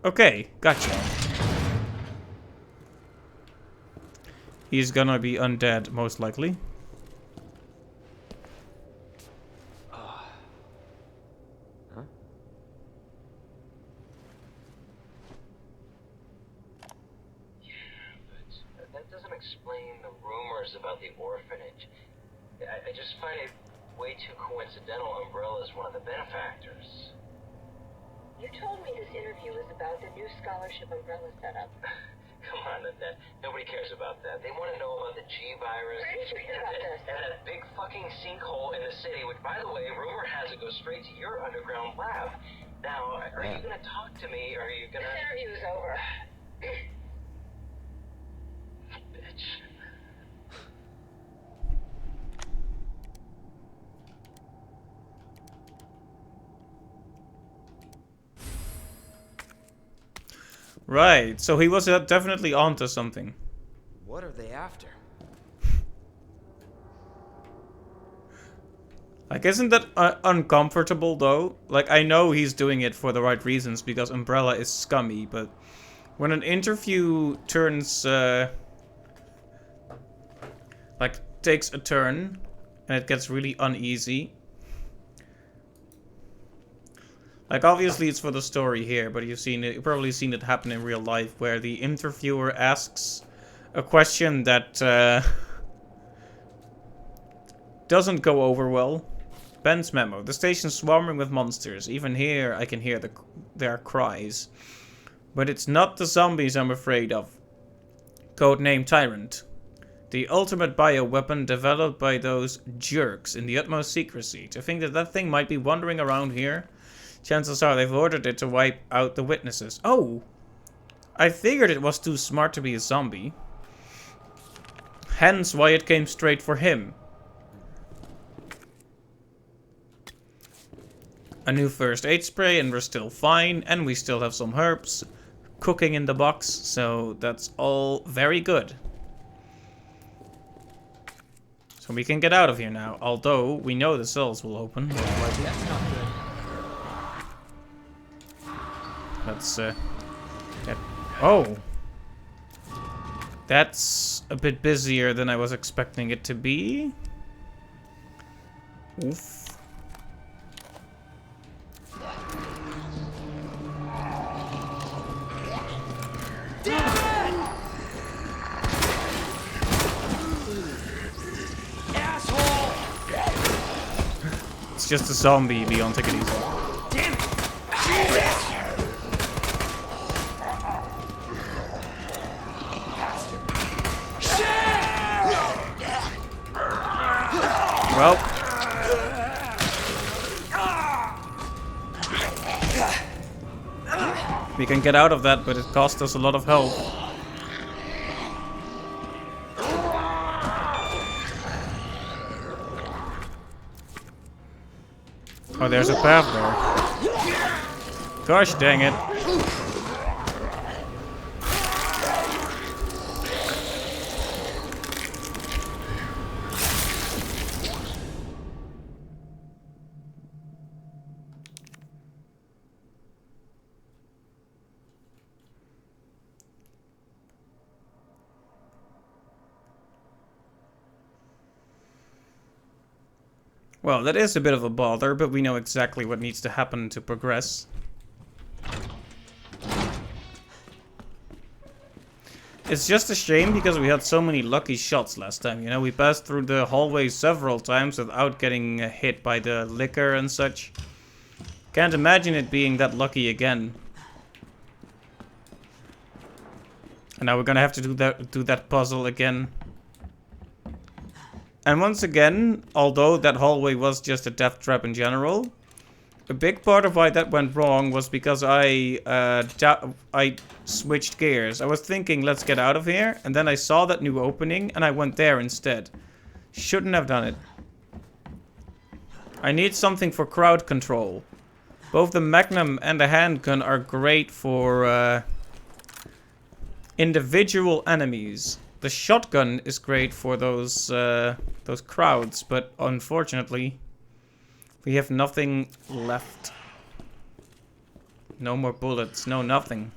Okay, gotcha. He's gonna be undead, most likely. Explain the rumors about the orphanage. I just find it way too coincidental Umbrella's one of the benefactors. You told me this interview was about the new scholarship Umbrella set up. Come on, Annette. Nobody cares about that. They want to know about the G-Virus Where did you hear about this? and that big fucking sinkhole in the city, which, by the way, rumor has it goes straight to your underground lab. Now, are you going to talk to me, or are you going to... This interview is over. Bitch. Right, so he was definitely onto something. What are they after? Like, isn't that uncomfortable, though? Like, I know he's doing it for the right reasons, because Umbrella is scummy, but... when an interview turns, like, takes a turn, and it gets really uneasy... Like, obviously it's for the story here, but you've probably seen it happen in real life, where the interviewer asks a question that, doesn't go over well. Ben's memo. The station's swarming with monsters. Even here, I can hear their cries. But it's not the zombies I'm afraid of. Codename Tyrant. The ultimate bioweapon developed by those jerks in the utmost secrecy. To think that that thing might be wandering around here... Chances are they've ordered it to wipe out the witnesses. Oh! I figured it was too smart to be a zombie. Hence why it came straight for him. A new first aid spray and we're still fine. And we still have some herbs cooking in the box. So that's all very good. So we can get out of here now. Although we know the cells will open. That's not good. Let's get... Oh! That's a bit busier than I was expecting it to be. Oof. It's just a zombie, Leon, take it easy. Damn it! Well. We can get out of that, but it cost us a lot of health. Oh, there's a path there. Gosh dang it. Well, that is a bit of a bother, but we know exactly what needs to happen to progress. It's just a shame because we had so many lucky shots last time, you know? We passed through the hallway several times without getting hit by the liquor and such. Can't imagine it being that lucky again. And now we're gonna have to do that puzzle again. And once again, although that hallway was just a death trap in general, a big part of why that went wrong was because I switched gears. I was thinking, let's get out of here, and then I saw that new opening, and I went there instead. Shouldn't have done it. I need something for crowd control. Both the Magnum and the handgun are great for individual enemies. The shotgun is great for those crowds, but unfortunately, we have nothing left. No more bullets, no nothing.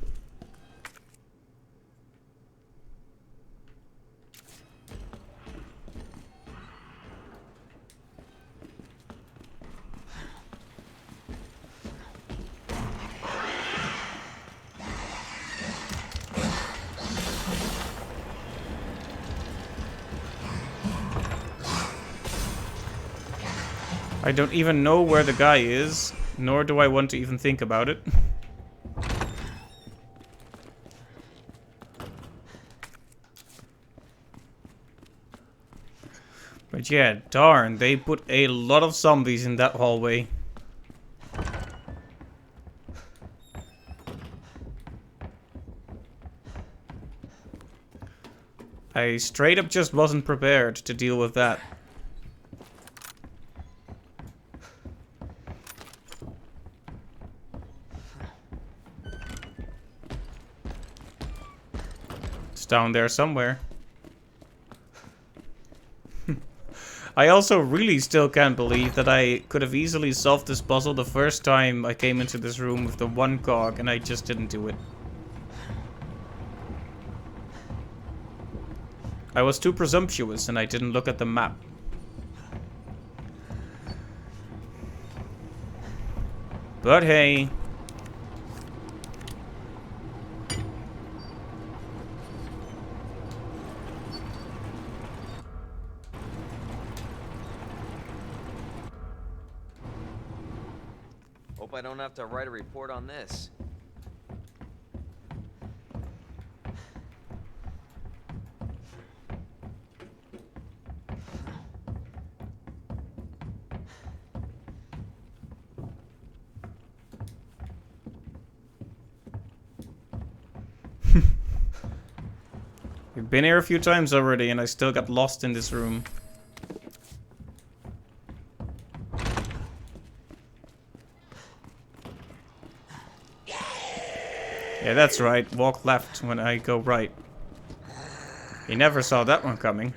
I don't even know where the guy is, nor do I want to even think about it. But yeah, darn, they put a lot of zombies in that hallway. I straight up just wasn't prepared to deal with that. Down there somewhere. I also really still can't believe that I could have easily solved this puzzle the first time I came into this room with the one cog and I just didn't do it. I was too presumptuous and I didn't look at the map. But hey. Hope I don't have to write a report on this. We've been here a few times already and I still got lost in this room. Yeah, that's right. Walk left when I go right. He never saw that one coming.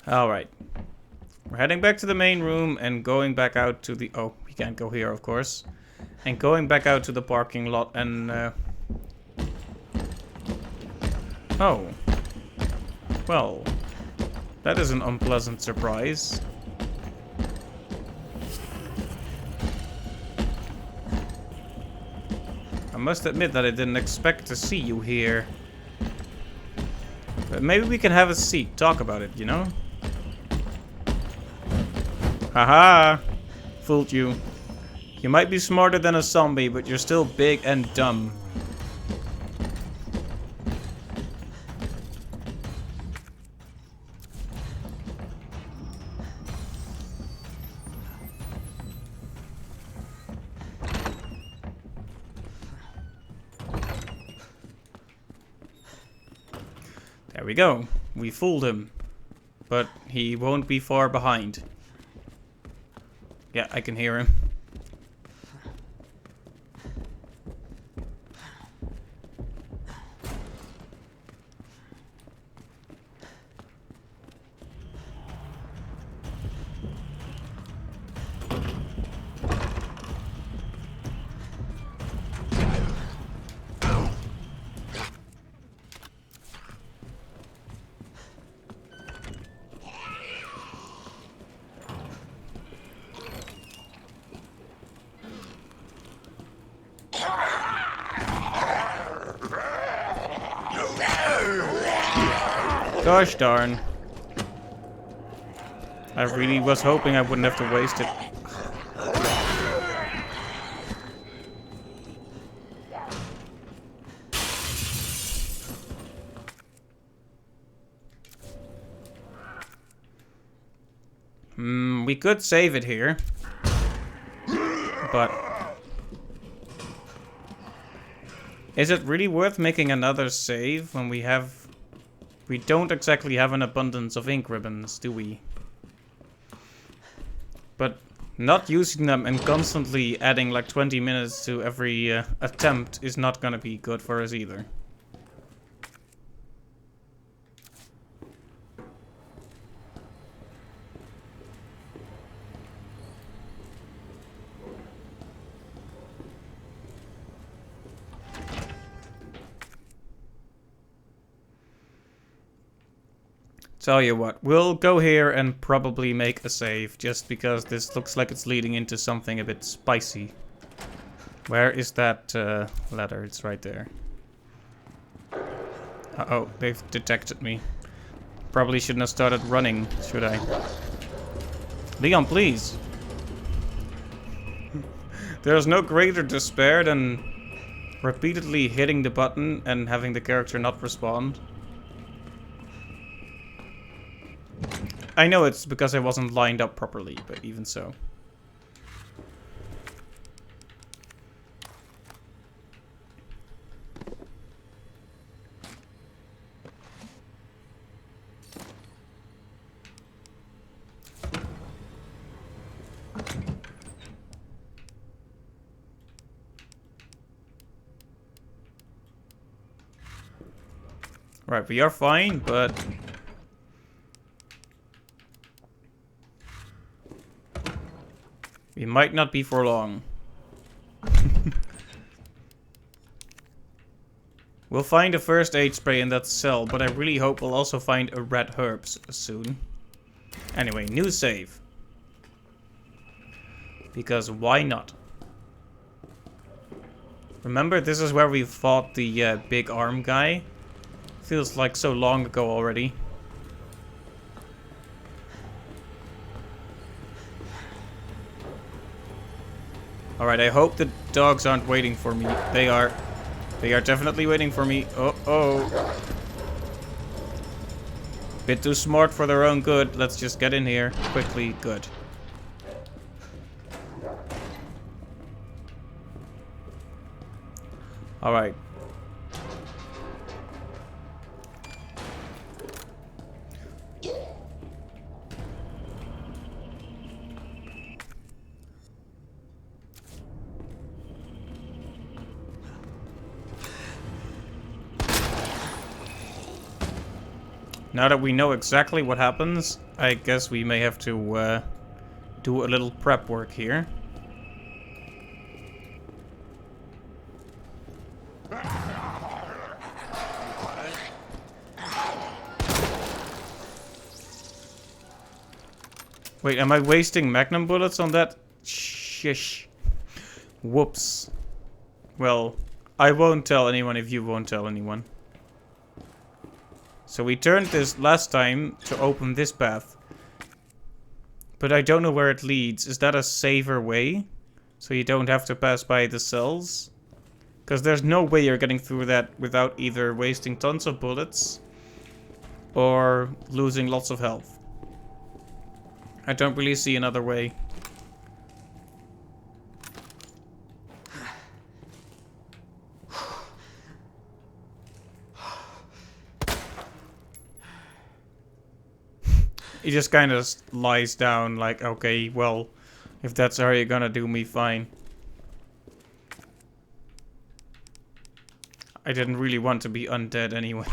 Alright. We're heading back to the main room and going back out to the... Oh, we can't go here, of course. And going back out to the parking lot and... Oh. Well. That is an unpleasant surprise. I must admit that I didn't expect to see you here. But maybe we can have a seat, talk about it, you know? Haha! Fooled you. You might be smarter than a zombie, but you're still big and dumb. There we go. We fooled him. But he won't be far behind. Yeah, I can hear him. Gosh darn. I really was hoping I wouldn't have to waste it. We could save it here. But... is it really worth making another save when we have... We don't exactly have an abundance of ink ribbons, do we? But not using them and constantly adding like 20 minutes to every attempt is not gonna be good for us either. Tell you what, we'll go here and probably make a save, just because this looks like it's leading into something a bit spicy. Where is that ladder? It's right there. Uh-oh, they've detected me. Probably shouldn't have started running, should I? Leon, please! There's no greater despair than repeatedly hitting the button and having the character not respond. I know it's because I wasn't lined up properly, but even so. Right, we are fine, but... we might not be for long. We'll find a first aid spray in that cell, but I really hope we'll also find a red herb soon. Anyway, new save. Because why not? Remember, this is where we fought the big arm guy? Feels like so long ago already. Alright, I hope the dogs aren't waiting for me. They are. They are definitely waiting for me. Oh. Bit too smart for their own good. Let's just get in here quickly. Good. Alright. Now that we know exactly what happens, I guess we may have to do a little prep work here. Wait, am I wasting magnum bullets on that? Shish. Whoops. Well, I won't tell anyone if you won't tell anyone. So we turned this last time to open this path. But I don't know where it leads. Is that a safer way? So you don't have to pass by the cells? Because there's no way you're getting through that without either wasting tons of bullets or losing lots of health. I don't really see another way. He just kind of lies down like, okay, well, if that's how you're gonna do me, fine. I didn't really want to be undead anyway.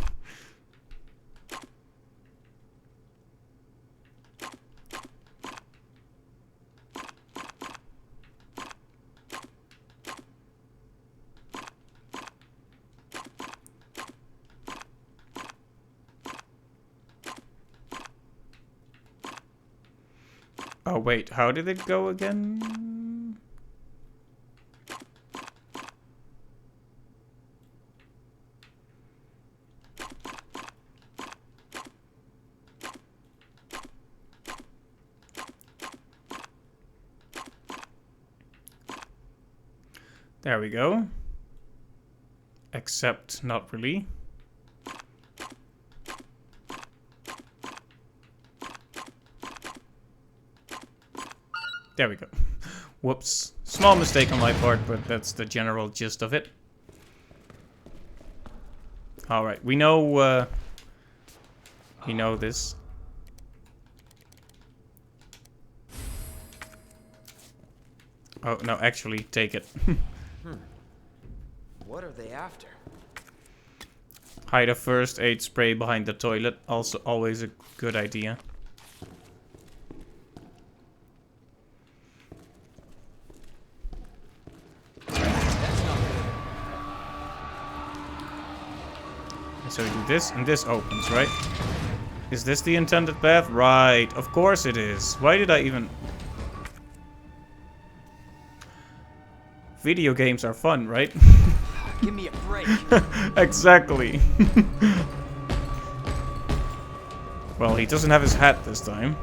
Oh wait, how did it go again? There we go. Except not really. There we go. Whoops. Small mistake on my part, but that's the general gist of it. Alright, we know this. Oh, no, actually, take it. What are they after? Hide a first aid spray behind the toilet. Also, always a good idea. So we do this, and this opens, right? Is this the intended path? Right, of course it is. Why did I even... Video games are fun, right? Give me a break. Exactly. Well, he doesn't have his hat this time.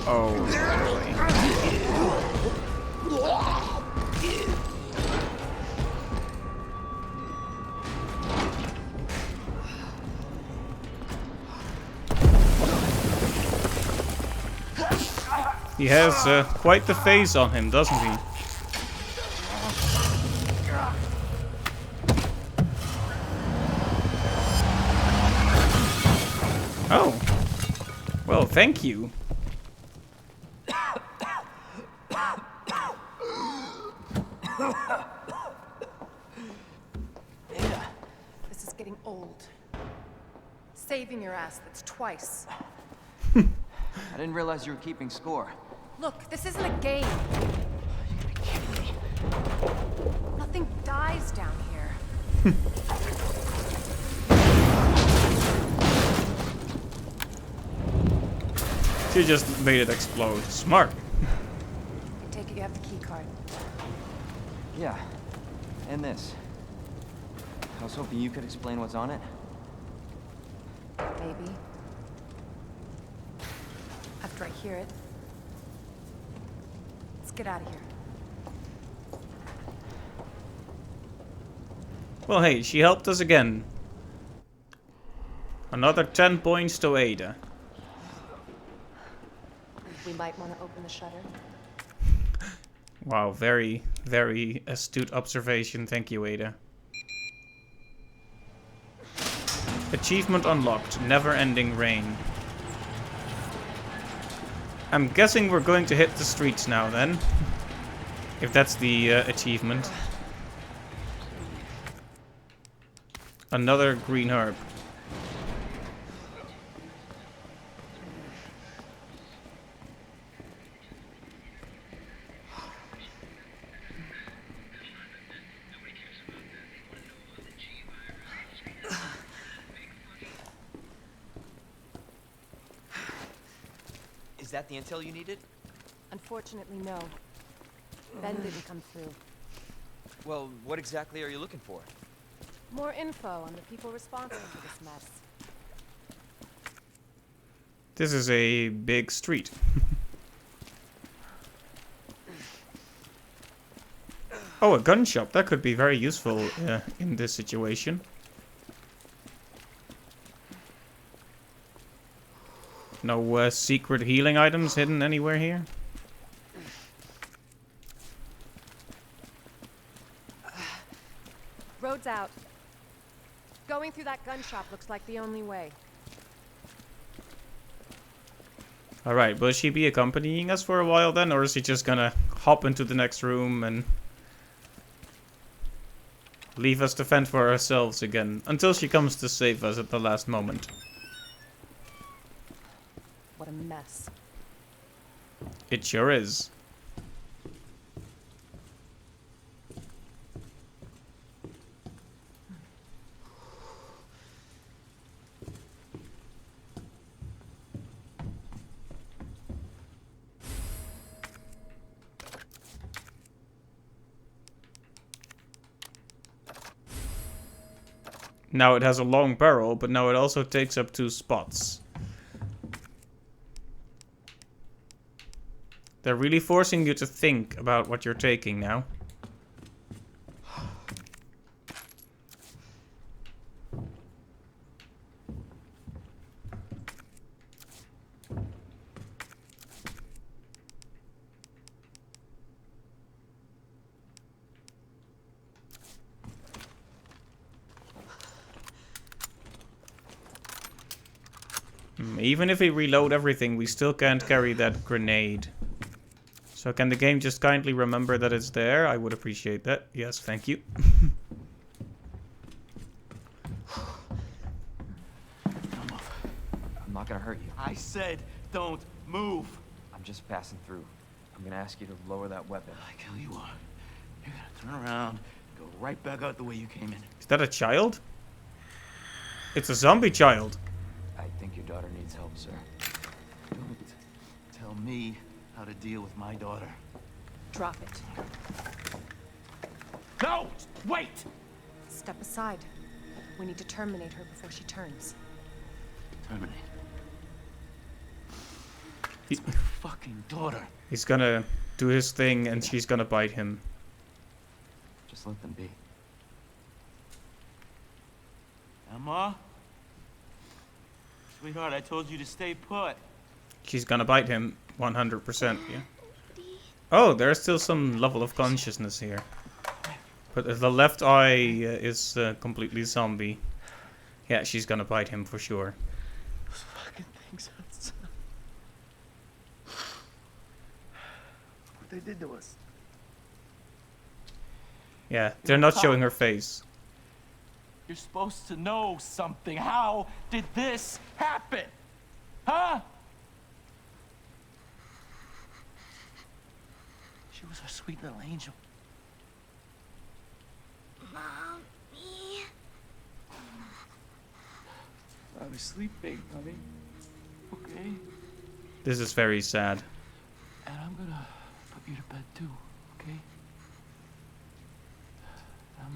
Oh, really? He has quite the face on him, doesn't he? Oh. Well, thank you. This is getting old. Saving your ass, that's twice. I didn't realize you were keeping score. Look, this isn't a game. Nothing dies down here. She just made it explode. Smart. I take it you have the key card. Yeah. And this. I was hoping you could explain what's on it. Maybe. After I hear it. Let's get out of here. Well, hey, she helped us again. Another 10 points to Ada. We might want to open the shutter. Wow, very, very astute observation. Thank you, Ada. Achievement unlocked. Never-ending rain. I'm guessing we're going to hit the streets now, then. If that's the achievement. Another green herb. Is that the intel you needed? Unfortunately, no. Ben didn't come through. Well, what exactly are you looking for? More info on the people responsible for this mess. This is a big street. Oh, a gun shop. That could be very useful in this situation. No secret healing items hidden anywhere here? Road's out. Going through that gun shop looks like the only way. Alright, will she be accompanying us for a while then? Or is she just gonna hop into the next room and leave us to fend for ourselves again? Until she comes to save us at the last moment. What a mess. It sure is. Now it has a long barrel, but now it also takes up 2 spots. They're really forcing you to think about what you're taking now. Even if we reload everything, we still can't carry that grenade. So can the game just kindly remember that it's there? I would appreciate that. Yes, thank you. Don't move. I'm not gonna hurt you. I said don't move. I'm just passing through. I'm gonna ask you to lower that weapon. Like hell you are. You're gonna turn around, go right back out the way you came in. Is that a child? It's a zombie child. I think your daughter needs help, sir. Don't tell me how to deal with my daughter. Drop it. No! Wait! Step aside. We need to terminate her before she turns. Terminate. He- It's my fucking daughter. He's gonna do his thing and she's gonna bite him. Just let them be. Emma? Sweetheart, I told you to stay put. She's gonna bite him 100%, yeah. Oh, there's still some level of consciousness here. But the left eye is completely zombie. Yeah, she's gonna bite him for sure. Those fucking things outside. What they did to us. Yeah, they're not showing her face. You're supposed to know something. How did this happen? Huh? She was our sweet little angel. Mommy. I was sleeping, honey. Okay? This is very sad. And I'm gonna put you to bed too, okay? Now,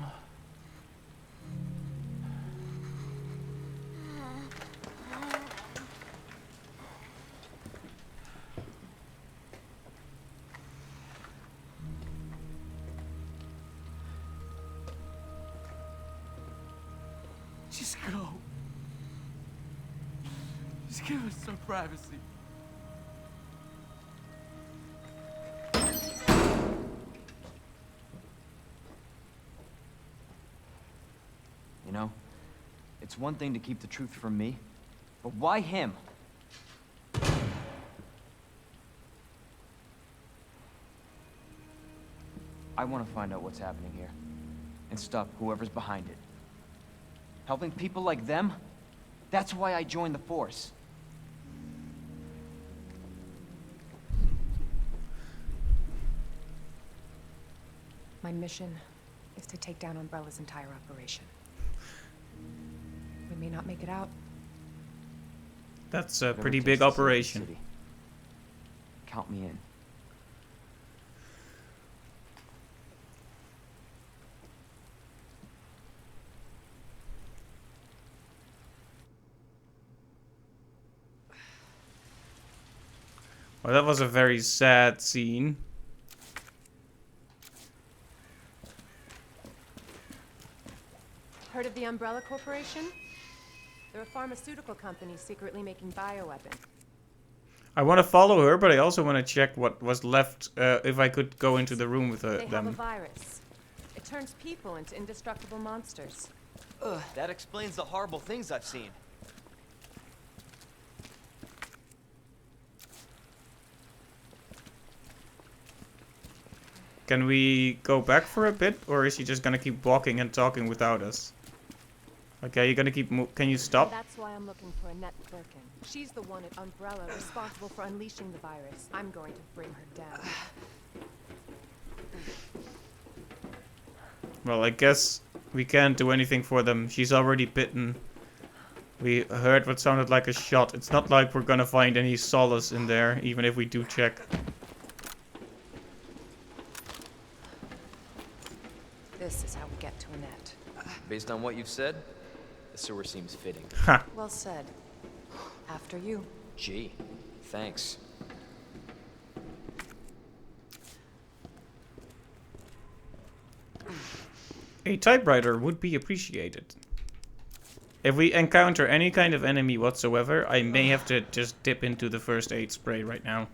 Just go. Just give us some privacy. You know, it's one thing to keep the truth from me, but why him? I want to find out what's happening here, and stop whoever's behind it. Helping people like them? That's why I joined the Force. My mission is to take down Umbrella's entire operation. We may not make it out. That's a Whatever pretty it big takes to save the operation. city. Count me in. Well, that was a very sad scene. Heard of the Umbrella Corporation? They're a pharmaceutical company secretly making bioweapons. I want to follow her, but I also want to check what was left, if I could go into the room with They have a them. virus. It turns people into indestructible monsters. Ugh, that explains the horrible things I've seen. Can we go back for a bit, or is she just gonna keep walking and talking without us? Okay, you're gonna keep can you stop? That's why I'm looking for Annette Birkin. She's the one at Umbrella responsible for unleashing the virus. I'm going to bring her down. Well, I guess we can't do anything for them. She's already bitten. We heard what sounded like a shot. It's not like we're gonna find any solace in there, even if we do check. This is how we get to Annette. Based on what you've said, the sewer seems fitting. Ha! Well said. After you. Gee, thanks. A typewriter would be appreciated. If we encounter any kind of enemy whatsoever, I may have to just dip into the first aid spray right now.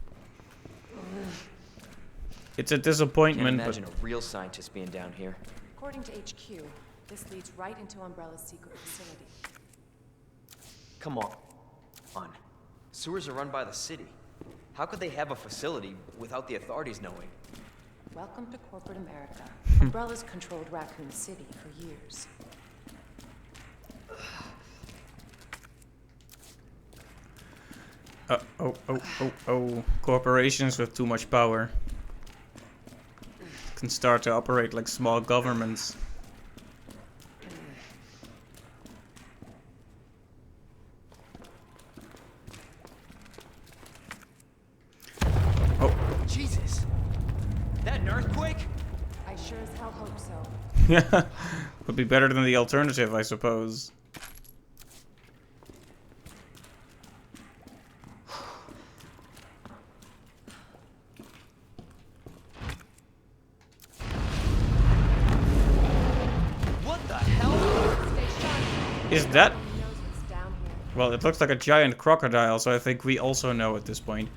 It's a Can't disappointment, but imagine a real scientist being down here. According to HQ, this leads right into Umbrella's secret facility. Come on. Sewers are run by the city. How could they have a facility without the authorities knowing? Welcome to corporate America. Umbrella's controlled Raccoon City for years. oh. Corporations with too much power can start to operate like small governments. Oh. Jesus! That an earthquake? I sure as hell hope so. Yeah. Would be better than the alternative, I suppose. What the hell? Stay sharp. Is that... Nobody knows what's down here. Well, it looks like a giant crocodile, so I think we also know at this point.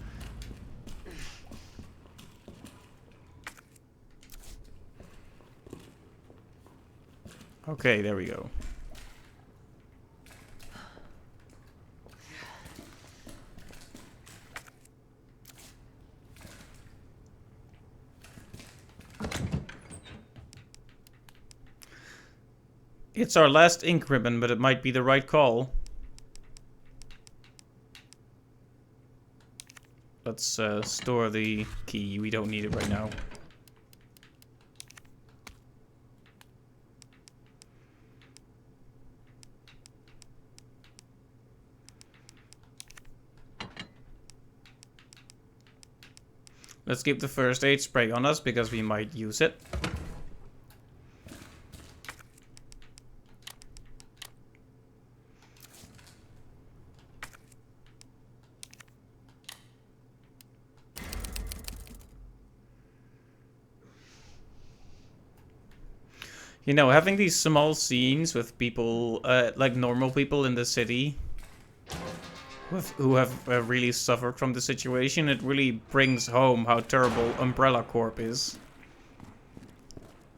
Okay, there we go. It's our last ink ribbon, but it might be the right call. Let's store the key. We don't need it right now. Let's keep the first aid spray on us because we might use it. You know, having these small scenes with people, like normal people in the city, who have really suffered from the situation, it really brings home how terrible Umbrella Corp is.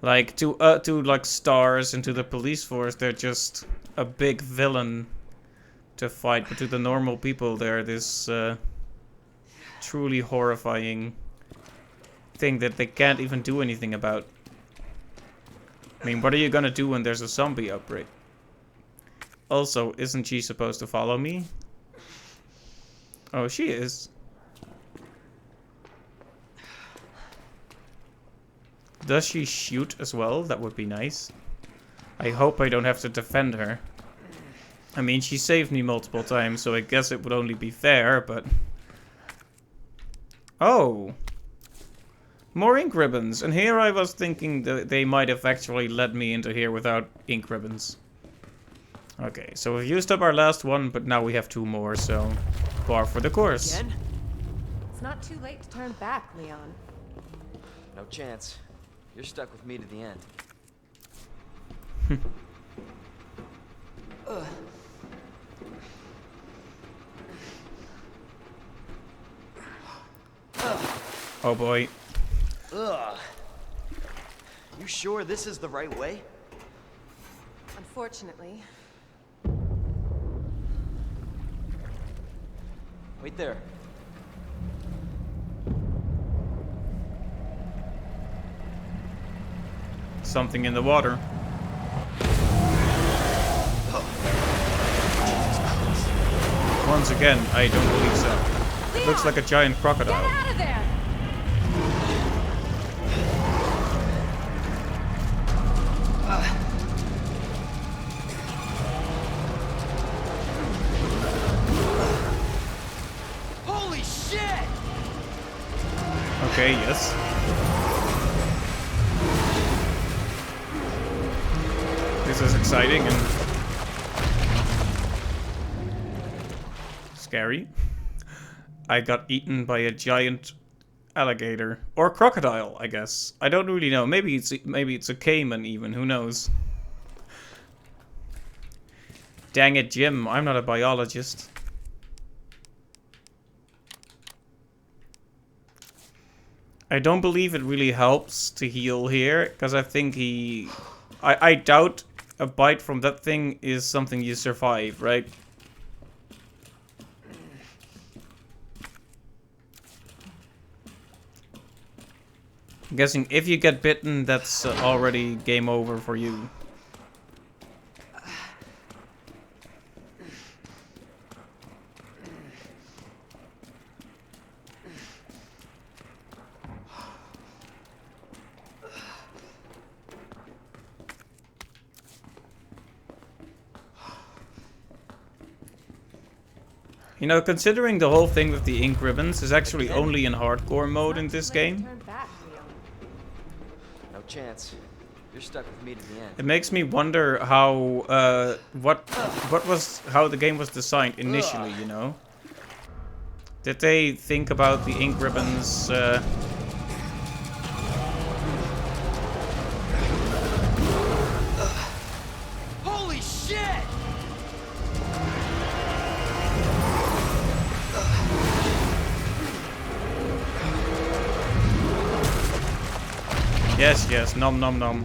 Like, to like stars and to the police force, they're just a big villain to fight, but to the normal people, they're this truly horrifying thing that they can't even do anything about. I mean, what are you gonna do when there's a zombie outbreak? Also, isn't she supposed to follow me? Oh, she is. Does she shoot as well? That would be nice. I hope I don't have to defend her. I mean, she saved me multiple times, so I guess it would only be fair, but... Oh! More ink ribbons, and here I was thinking that they might have actually let me into here without ink ribbons. Okay, so we've used up our last one, but now we have 2 more, so... Par for the course. Again? It's not too late to turn back, Leon. No chance. You're stuck with me to the end. Oh boy. Ugh. You sure this is the right way? Unfortunately. Wait there. Something in the water. Once again, I don't believe so. It looks like a giant crocodile. Get out of there! Holy shit! Okay, yes. This is exciting and scary. I got eaten by a giant alligator or crocodile, I guess. I don't really know. Maybe it's a caiman even. Who knows? Dang it, Jim. I'm not a biologist. I don't believe it really helps to heal here, because I think I doubt a bite from that thing is something you survive, right? I'm guessing if you get bitten, that's already game over for you. You know, considering the whole thing with the ink ribbons is actually only in hardcore mode in this game, Turn back, Leon. No chance. You're stuck with me to the end. it makes me wonder how how the game was designed initially, you know? Did they think about the ink ribbons Holy shit! Yes, yes, nom nom nom.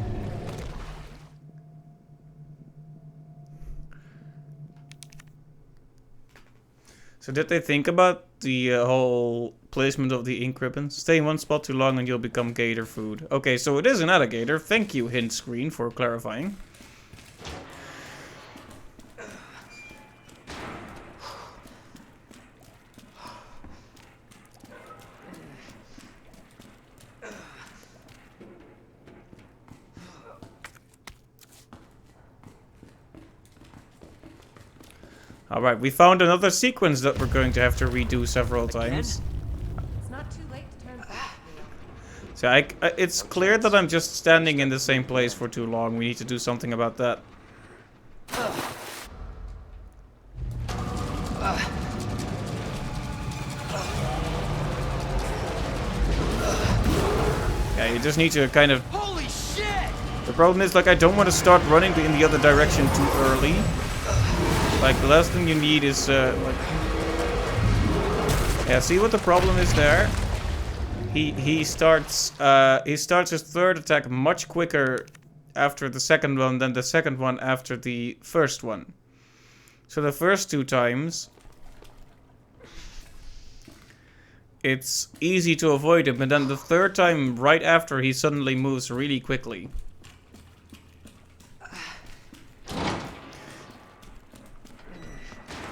So did they think about the whole placement of the ink ribbons? Stay in one spot too long and you'll become gator food. Okay, so it is an alligator. Thank you, hint screen, for clarifying. Alright, we found another sequence that we're going to have to redo several times. It's not too late to turn back, Leon. So it's clear that I'm just standing in the same place for too long. We need to do something about that. Yeah, you just need to kind of Holy shit! problem is, like, I don't want to start running in the other direction too early. Like, the last thing you need is, like... Yeah, see what the problem is there? He starts his third attack much quicker after the second one than the second one after the first one. So the first 2 times, it's easy to avoid him, and then the third time right after he suddenly moves really quickly.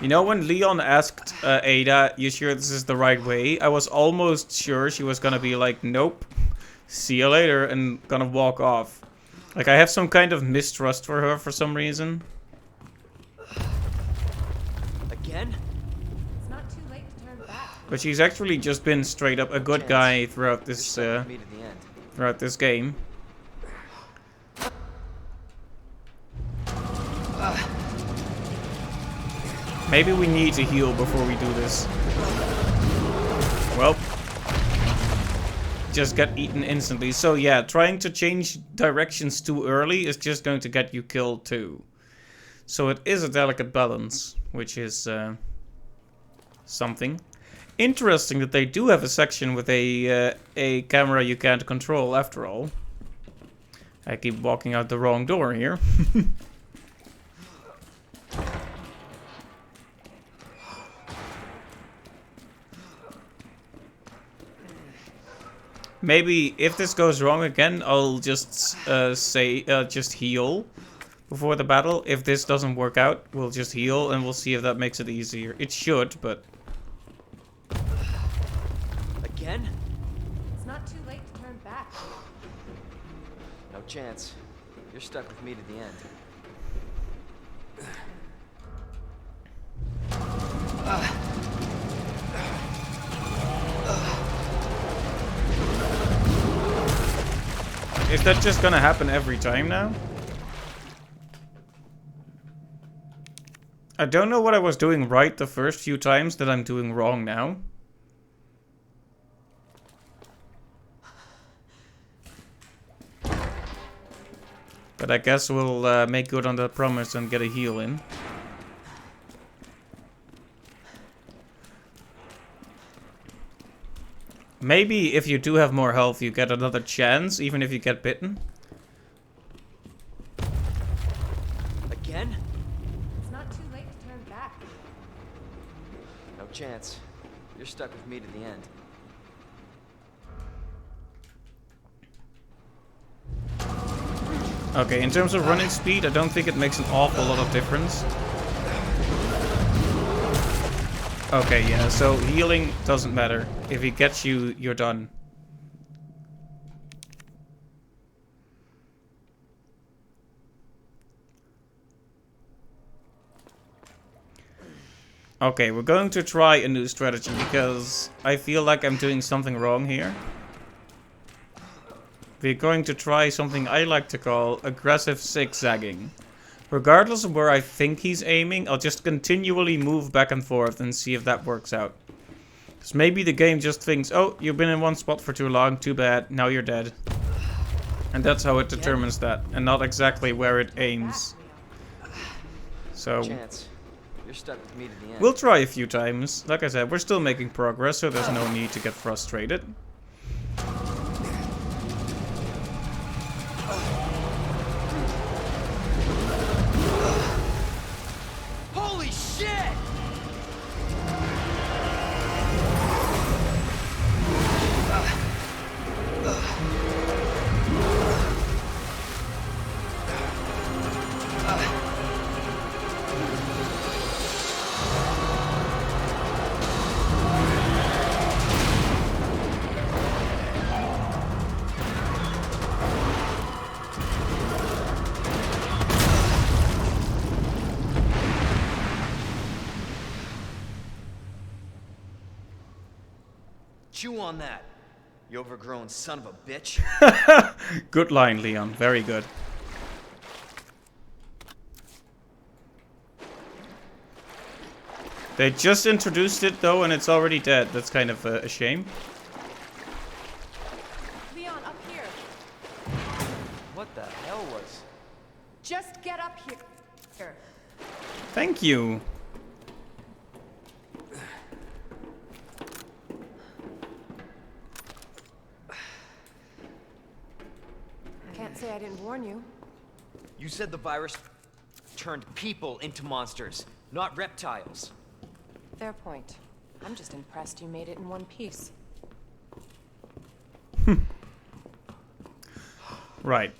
You know, when Leon asked Ada, "You sure this is the right way?" I was almost sure she was gonna be like, "Nope, see you later," and gonna walk off. Like, I have some kind of mistrust for her for some reason. Again? It's not too late to turn back. But she's actually just been straight up a good guy throughout You're this stuck with me to the end. throughout this game. Maybe we need to heal before we do this. Well, just get eaten instantly. So yeah, trying to change directions too early is just going to get you killed too. So it is a delicate balance, which is something. Interesting that they do have a section with a camera you can't control after all. I keep walking out the wrong door here. Maybe if this goes wrong again, I'll just just heal before the battle. If this doesn't work out, we'll just heal and we'll see if that makes it easier. It should, but... Again? It's not too late to turn back. No chance. You're stuck with me to the end. Is that just gonna happen every time now? I don't know what I was doing right the first few times that I'm doing wrong now. But I guess we'll make good on that promise and get a heal in. Maybe if you do have more health, you get another chance, even if you get bitten. Again? It's not too late to turn back. No chance. You're stuck with me to the end. Okay, in terms of running speed, I don't think it makes an awful lot of difference. Okay, yeah, so healing doesn't matter. If he gets you, you're done. Okay, we're going to try a new strategy because I feel like I'm doing something wrong here. We're going to try something I like to call aggressive zigzagging. Regardless of where I think he's aiming, I'll just continually move back and forth and see if that works out. Because maybe the game just thinks, oh, you've been in one spot for too long, too bad, now you're dead. And that's how it determines that, and not exactly where it aims. So, Chance. You're stuck with me to the end. we'll try a few times. Like I said, we're still making progress, so there's no need to get frustrated. Holy shit! Chew on that, you overgrown son of a bitch. Good line, Leon. Very good. They just introduced it, though, and it's already dead. That's kind of a shame. Leon, up here. What the hell was Thank you. Can't say I didn't warn you. You said the virus turned people into monsters, not reptiles. Fair point. I'm just impressed you made it in one piece. Right.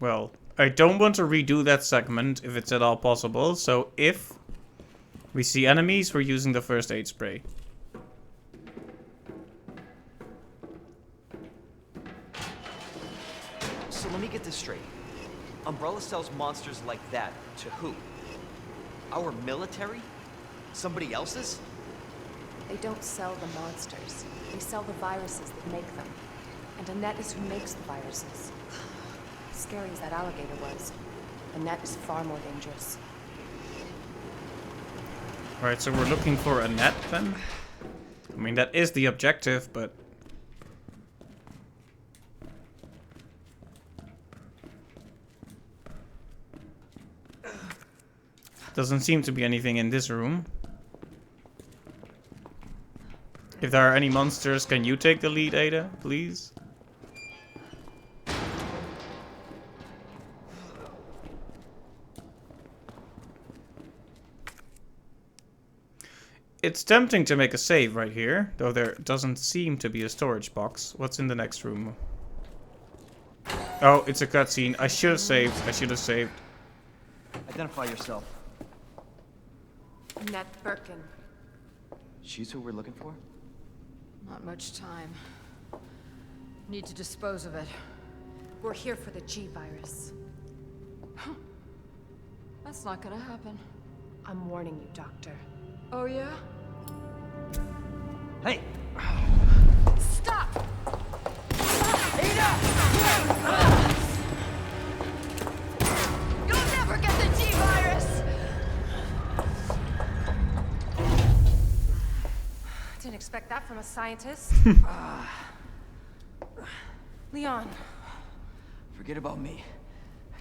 Well, I don't want to redo that segment if it's at all possible, so if we see enemies, we're using the first aid spray. So let me get this straight. Umbrella sells monsters like that to who? Our military? Somebody else's? They don't sell the monsters. They sell the viruses that make them. And Annette is who makes the viruses. As scary as that alligator was, Annette is far more dangerous. Alright, so we're looking for Annette then? I mean, that is the objective, but... doesn't seem to be anything in this room. If there are any monsters, can you take the lead, Ada, please? It's tempting to make a save right here, though there doesn't seem to be a storage box. What's in the next room? Oh, it's a cutscene. I should have saved. I should have saved. Identify yourself. Annette Birkin. She's who we're looking for? Not much time. Need to dispose of it. We're here for the G-Virus. That's not gonna happen. I'm warning you, Doctor. Oh yeah? Hey! Stop! You'll never get the G-Virus! Didn't expect that from a scientist. Leon. Forget about me.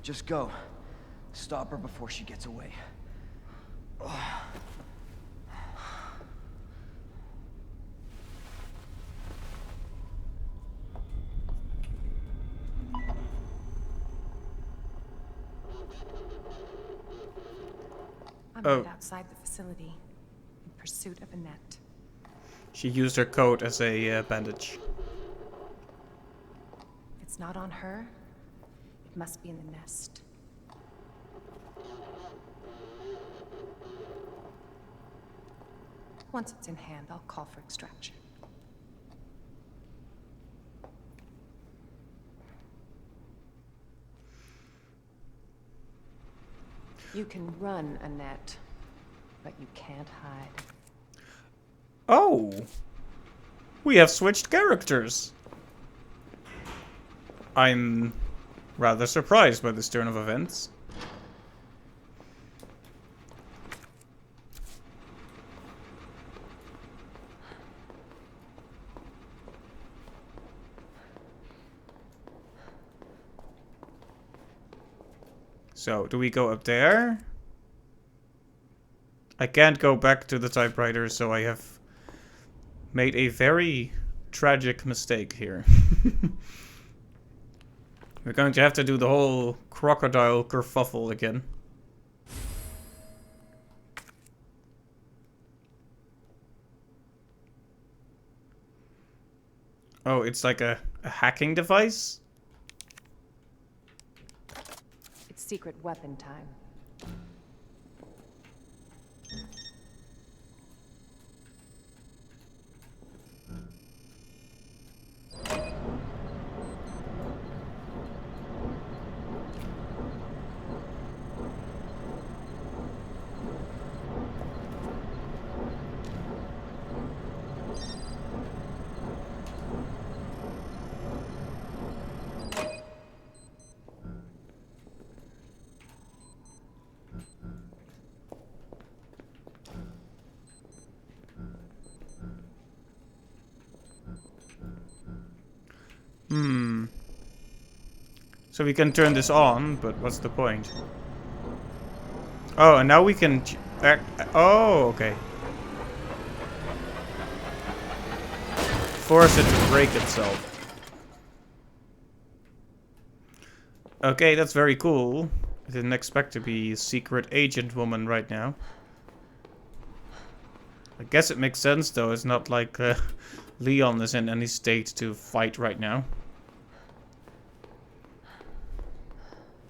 Just go. Stop her before she gets away. I'm Oh. right outside the facility in pursuit of Annette. She used her coat as a bandage. If it's not on her, it must be in the nest. Once it's in hand, I'll call for extraction. You can run, Annette, but you can't hide. Oh! We have switched characters! I'm rather surprised by this turn of events. So, do we go up there? I can't go back to the typewriter, so I have made a very tragic mistake here. We're going to have to do the whole crocodile kerfuffle again. Oh, it's like a hacking device? It's secret weapon time. So we can turn this on, but what's the point? Oh, and now we can... Oh, okay. Force it to break itself. Okay, that's very cool. I didn't expect to be secret agent woman right now. I guess it makes sense though. It's not like Leon is in any state to fight right now.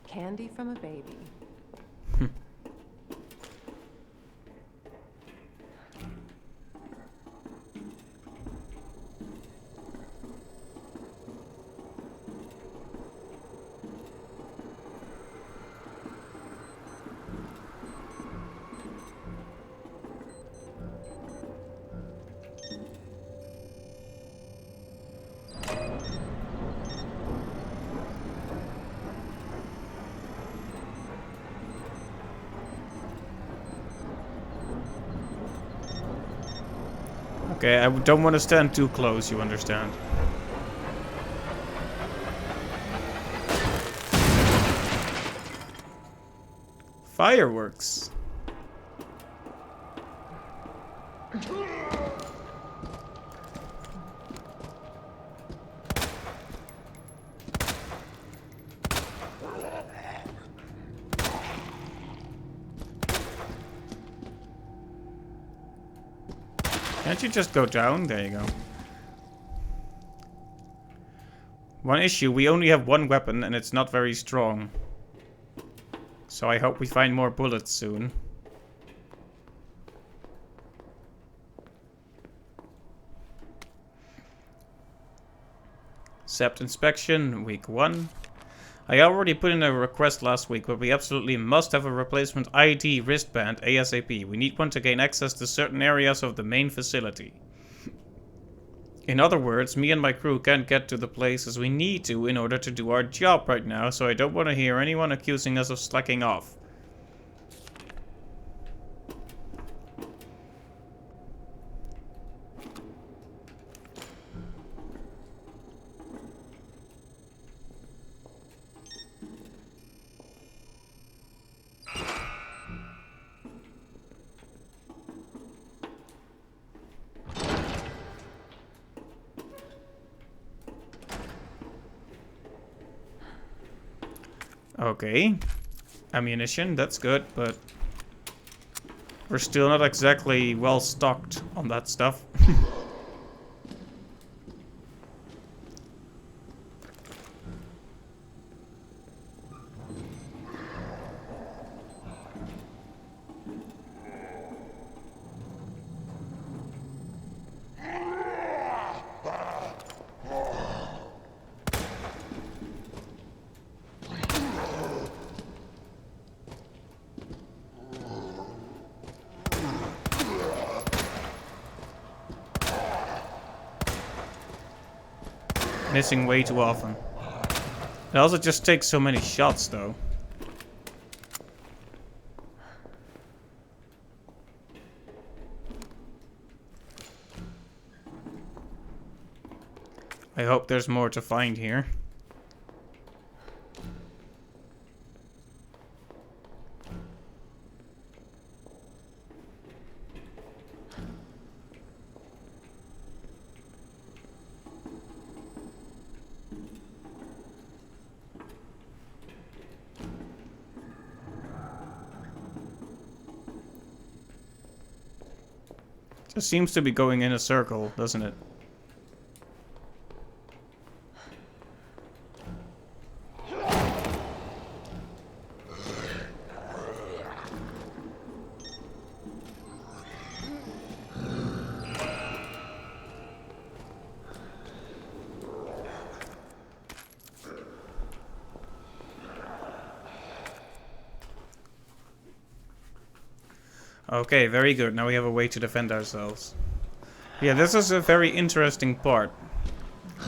Candy from a baby. Okay, I don't want to stand too close, you understand. Fireworks. Can't you just go down? There you go. One issue, we only have one weapon and it's not very strong. So I hope we find more bullets soon. Sept inspection, week 1. I already put in a request last week, but we absolutely must have a replacement ID wristband ASAP. We need one to gain access to certain areas of the main facility. In other words, me and my crew can't get to the places we need to in order to do our job right now, so I don't want to hear anyone accusing us of slacking off. Okay. Ammunition, that's good, but we're still not exactly well stocked on that stuff. Missing way too often. It also just takes so many shots though. I hope there's more to find here. Just seems to be going in a circle, doesn't it? Okay, very good. Now we have a way to defend ourselves. Yeah, this is a very interesting part.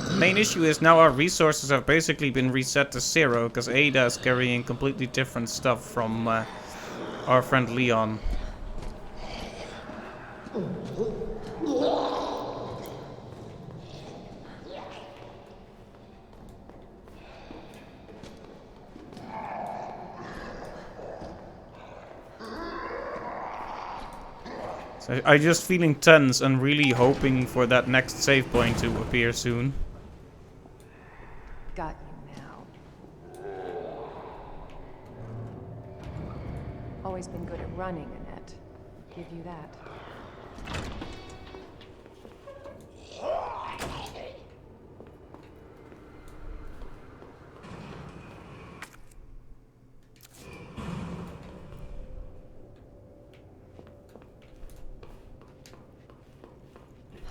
The main issue is now our resources have basically been reset to 0 because Ada is carrying completely different stuff from our friend Leon. I just feeling tense and really hoping for that next save point to appear soon. Got you now. Always been good at running, Annette. Give you that.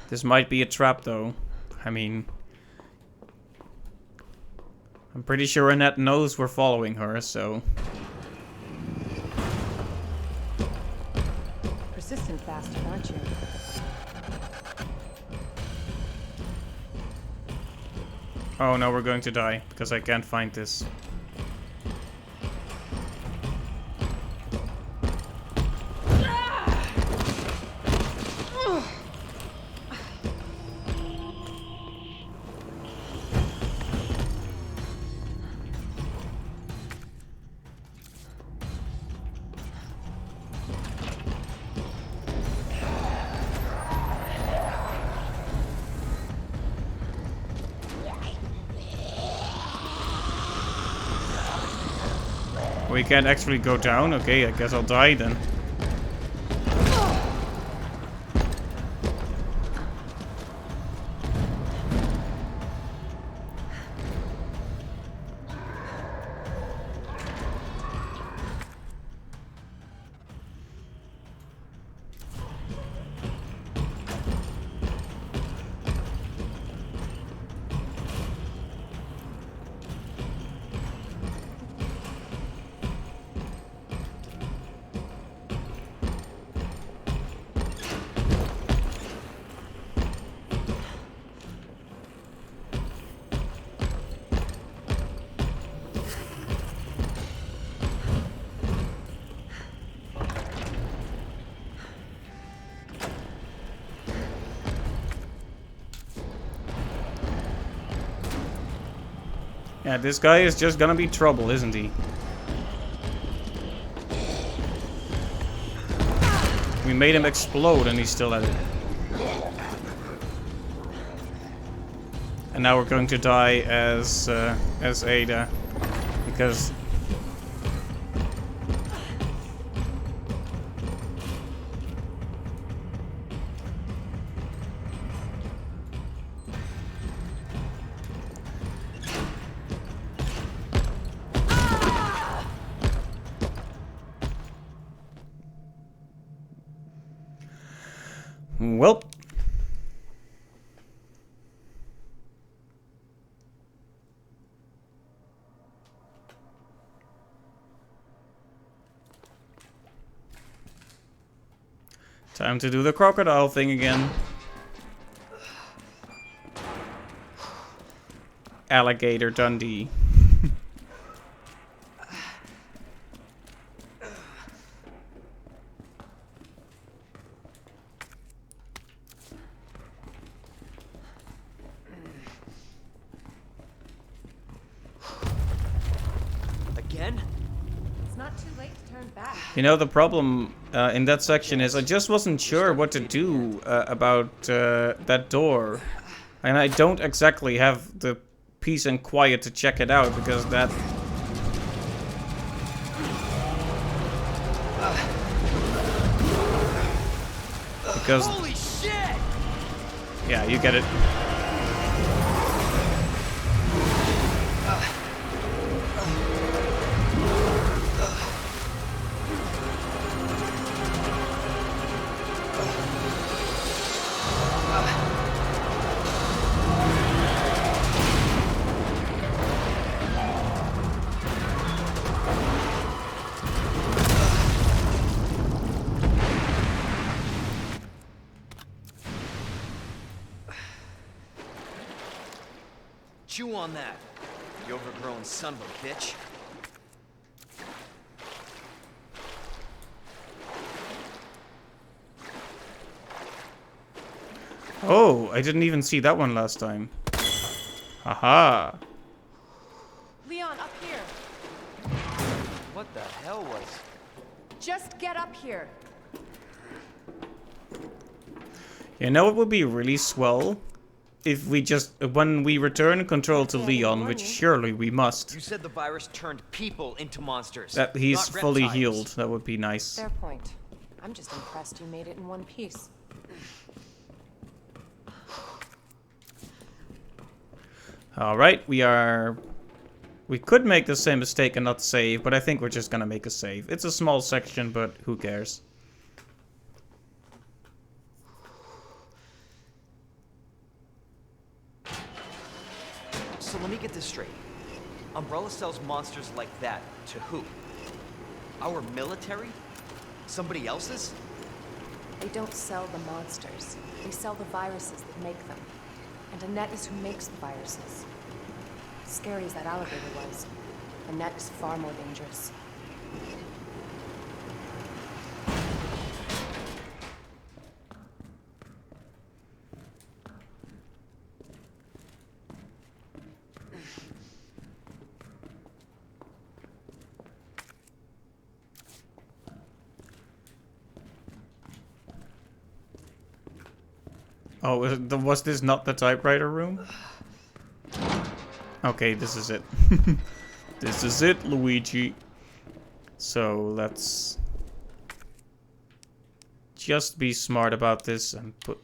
This might be a trap, though. I mean, I'm pretty sure Annette knows we're following her, so... Persistent bastard, aren't you? Oh no, we're going to die, because I can't find this. We can't actually go down? Okay, I guess I'll die then. Yeah, this guy is just gonna be trouble, isn't he? We made him explode and he's still at it. And now we're going to die as Ada, because well, time to do the crocodile thing again. Alligator Dundee. Again? It's not too late to turn back. You know, the problem in that section is I just wasn't sure what to do about that door. And I don't exactly have the peace and quiet to check it out, because that... Because... Holy shit! Yeah, you get it. Chew on that, you overgrown son of a bitch. Oh, I didn't even see that one last time. Haha. Leon, up here. What the hell was... Just get up here. You know it would be really swell? If we just, when we return control to Leon, which surely we must. You said the virus turned people into monsters. That he's not fully reptiles. healed. That would be nice. Fair point. I'm just impressed you made it in one piece. Alright, we could make the same mistake and not save, but I think we're just gonna make a save. It's a small section, but who cares? So let me get this straight. Umbrella sells monsters like that to who? Our military? Somebody else's? They don't sell the monsters. They sell the viruses that make them. And Annette is who makes the viruses. Scary as that alligator was, Annette is far more dangerous. Oh, was this not the typewriter room? Okay, this is it. This is it, Luigi. So let's just be smart about this and put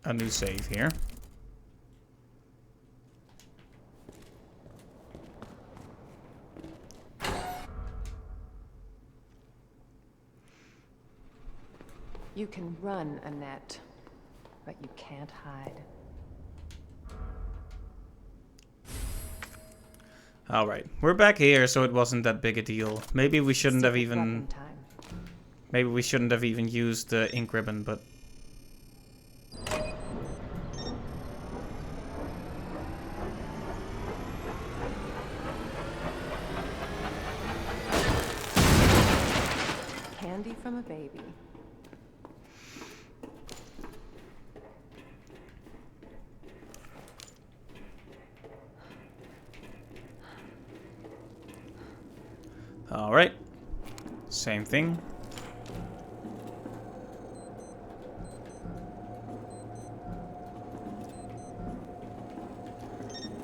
a new save here. You can run, Annette, but you can't hide. Alright, we're back here, so it wasn't that big a deal. Maybe we shouldn't have Secret even... weapon time. Maybe we shouldn't have even used the ink ribbon, but... Candy from a baby. Alright. Same thing.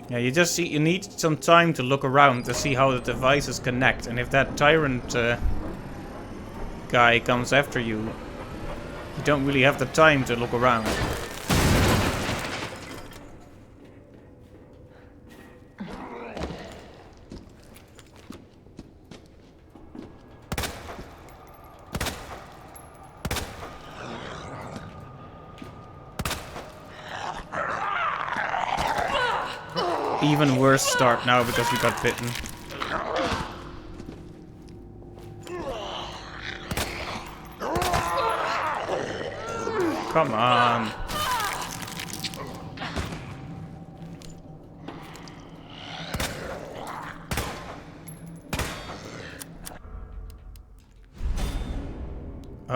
Yeah, you need some time to look around to see how the devices connect, and if that tyrant guy comes after you, you don't really have the time to look around. Even worse start now because we got bitten. Come on.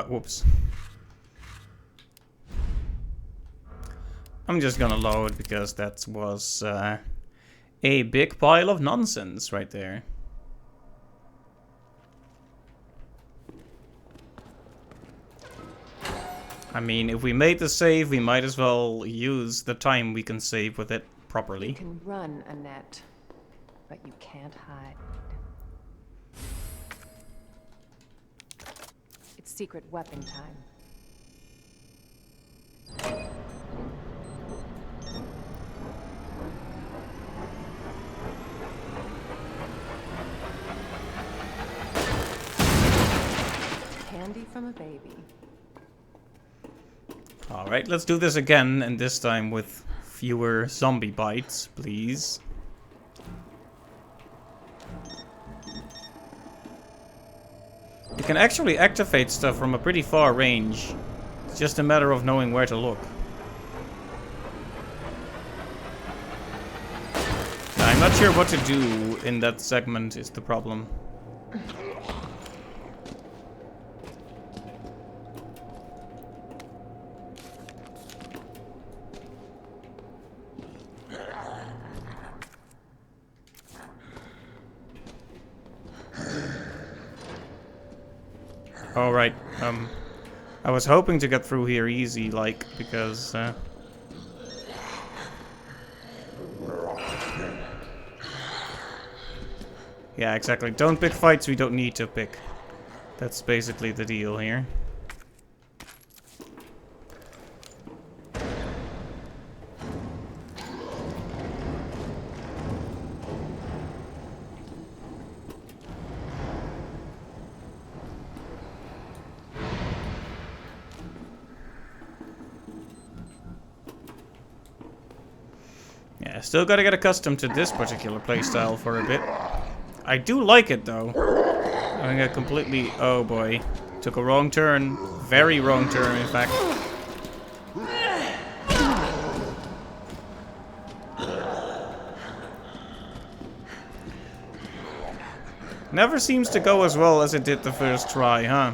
Whoops. I'm just gonna load because that was a big pile of nonsense right there. I mean, if we made the save, we might as well use the time we can save with it properly. You can run, Annette, but you can't hide. It's secret weapon time. Candy from a baby. Alright, let's do this again, and this time with fewer zombie bites, please. You can actually activate stuff from a pretty far range. It's just a matter of knowing where to look. I'm not sure what to do in that segment is the problem. Alright, I was hoping to get through here easy, like, because... Yeah, exactly. Don't pick fights we don't need to pick. That's basically the deal here. Yeah, still gotta get accustomed to this particular playstyle for a bit. I do like it though. I think I completely... Oh boy. Took a wrong turn. Very wrong turn, in fact. Never seems to go as well as it did the first try, huh?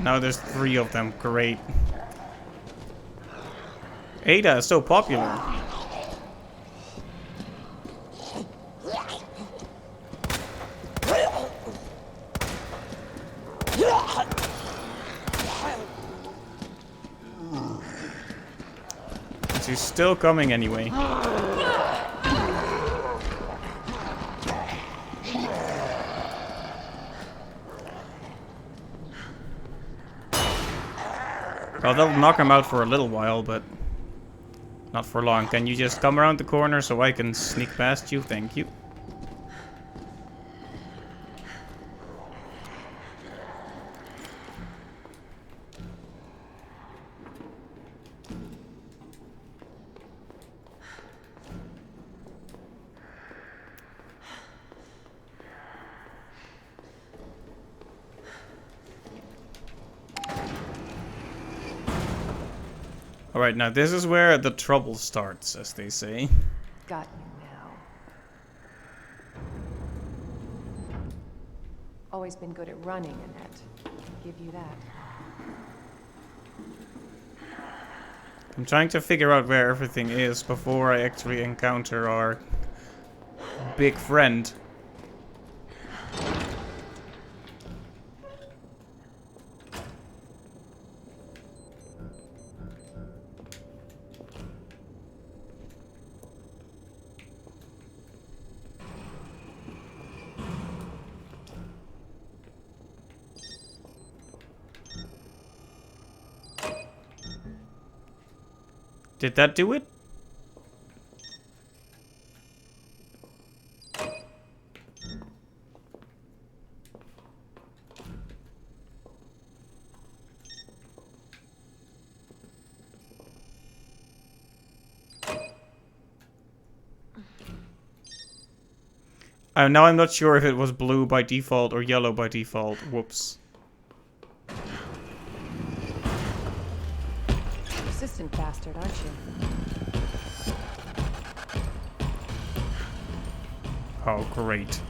Now there's 3 of them. Great. Ada is so popular. She's still coming anyway. Well, they'll knock him out for a little while, but not for long. Can you just come around the corner so I can sneak past you? Thank you. Alright, now this is where the trouble starts, as they say. Got you now. Always been good at running, Annette. Give you that. I'm trying to figure out where everything is before I actually encounter our big friend. Did that do it? Now I'm not sure if it was blue by default or yellow by default. Whoops. Persistent bastard, aren't you? Oh, great.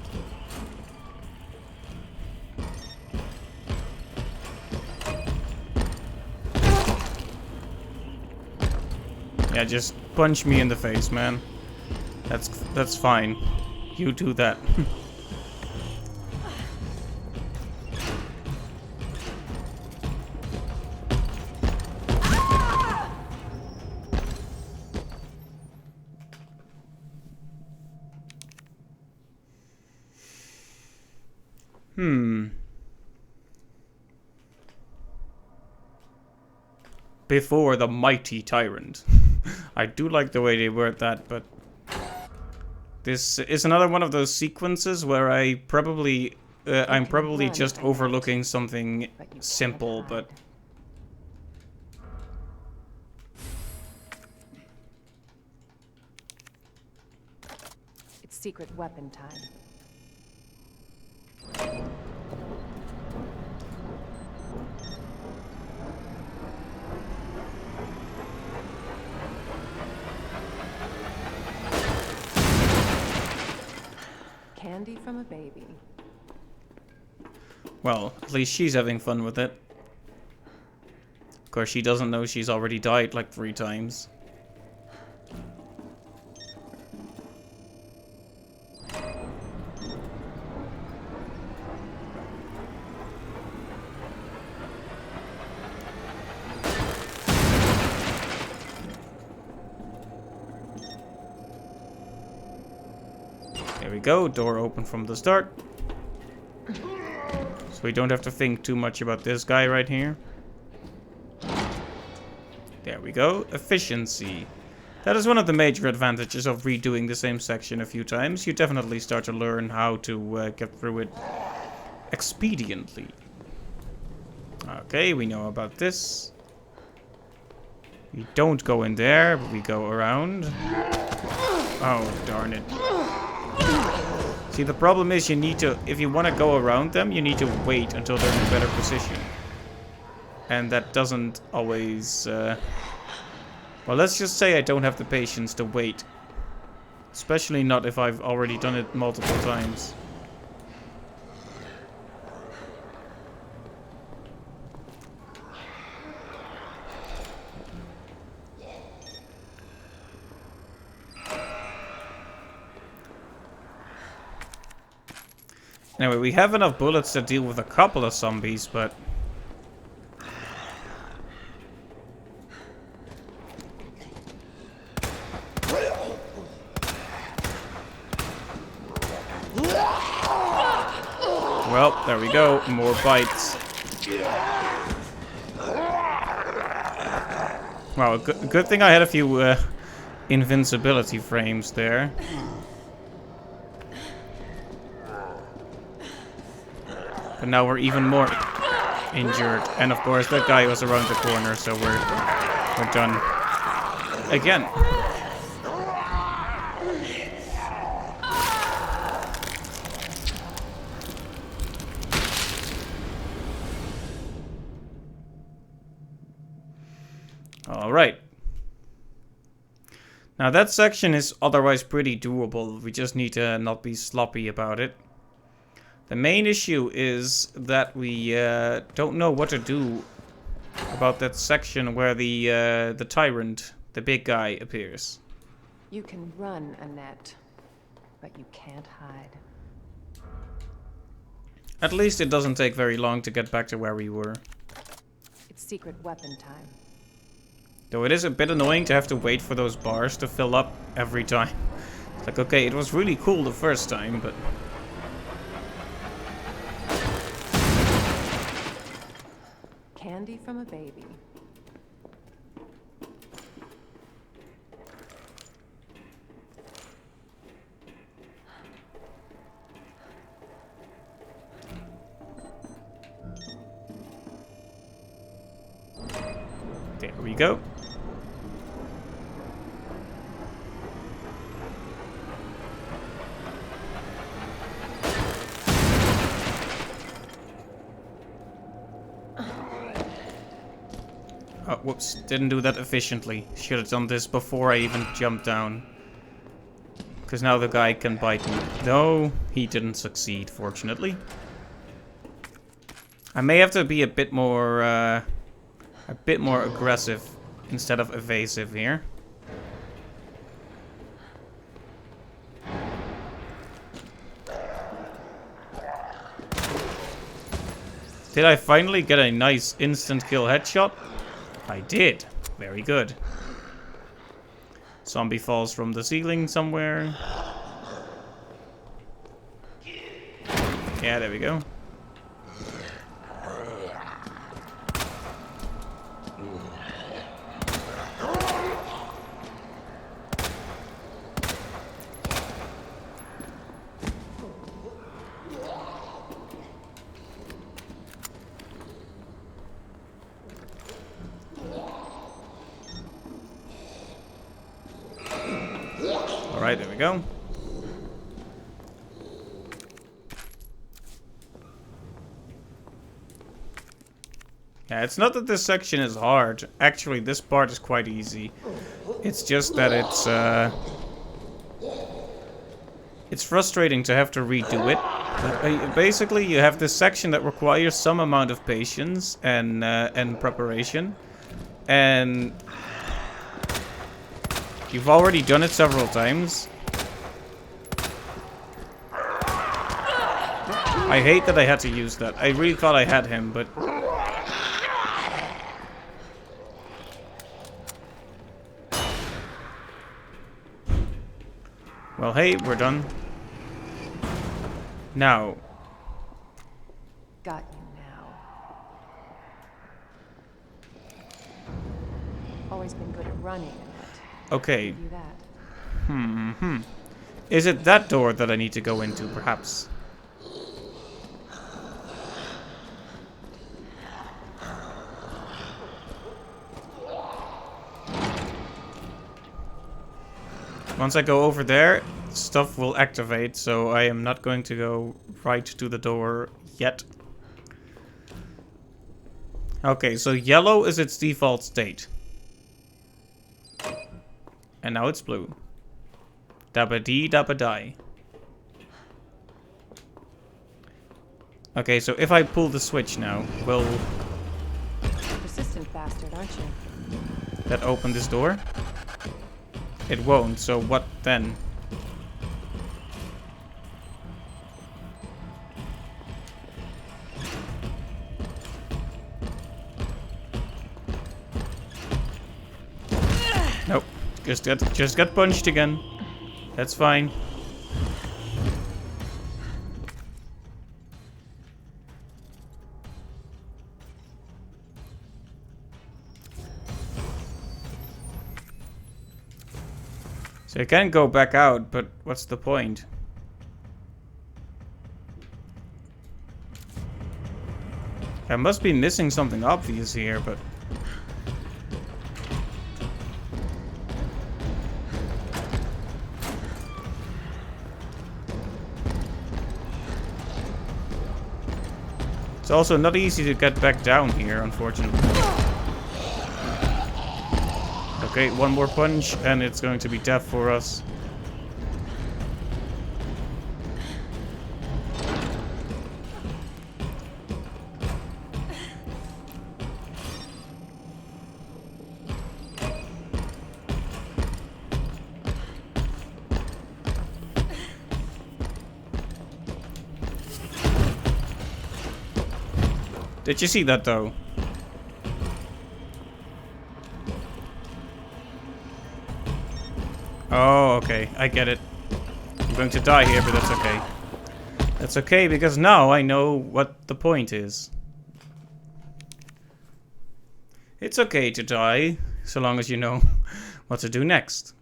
Yeah, just punch me in the face, man. That's fine. You do that. Before the mighty tyrant. I do like the way they word that, but this is another one of those sequences where I'm probably just overlooking something simple, but It's secret weapon time. Candy from a baby. Well, at least she's having fun with it. Of course, she doesn't know she's already died like 3 times. There we go, door open from the start. So we don't have to think too much about this guy right here. There we go, efficiency. That is one of the major advantages of redoing the same section a few times. You definitely start to learn how to get through it expediently. Okay, we know about this. We don't go in there, but we go around. Oh, darn it. See, the problem is you need to, if you want to go around them, you need to wait until they're in a better position. And that doesn't always, well, let's just say I don't have the patience to wait. Especially not if I've already done it multiple times. Anyway, we have enough bullets to deal with a couple of zombies, but... Well, there we go. More bites. Wow, good thing I had a few invincibility frames there. But now we're even more injured. And of course, that guy was around the corner, so we're done. Again. Alright. Now that section is otherwise pretty doable. We just need to not be sloppy about it. The main issue is that we don't know what to do about that section where the tyrant, the big guy, appears. You can run, Annette, but you can't hide. At least it doesn't take very long to get back to where we were. It's secret weapon time. Though it is a bit annoying to have to wait for those bars to fill up every time. It's like, okay, it was really cool the first time, but... Candy from a baby. There we go. Oh, whoops. Didn't do that efficiently. Should have done this before I even jumped down. Because now the guy can bite me. No, he didn't succeed, fortunately. I may have to be a bit more aggressive instead of evasive here. Did I finally get a nice instant kill headshot? I did. Very good. Zombie falls from the ceiling somewhere. Yeah, there we go. Alright, there we go. Yeah, it's not that this section is hard. Actually, this part is quite easy. It's just that it's frustrating to have to redo it. Basically, you have this section that requires some amount of patience and preparation, and you've already done it several times. I hate that I had to use that. I really thought I had him, but... Well, hey, we're done. Now. Got you now. Always been good at running, Annette. Okay. Give you that. Is it that door that I need to go into, perhaps? Once I go over there, stuff will activate, so I am not going to go right to the door yet. Okay, so yellow is its default state. And now it's blue. Dabba dee dabba die. Okay, so if I pull the switch now, will Persistent bastard, aren't you? that open this door? It won't, so what then? Nope. Just got punched again. That's fine. So I can go back out, but what's the point? I must be missing something obvious here, but... It's also not easy to get back down here, unfortunately. Okay, one more punch, and it's going to be death for us. Did you see that, though? Oh, okay. I get it. I'm going to die here, but that's okay. That's okay, because now I know what the point is. It's okay to die, so long as you know what to do next.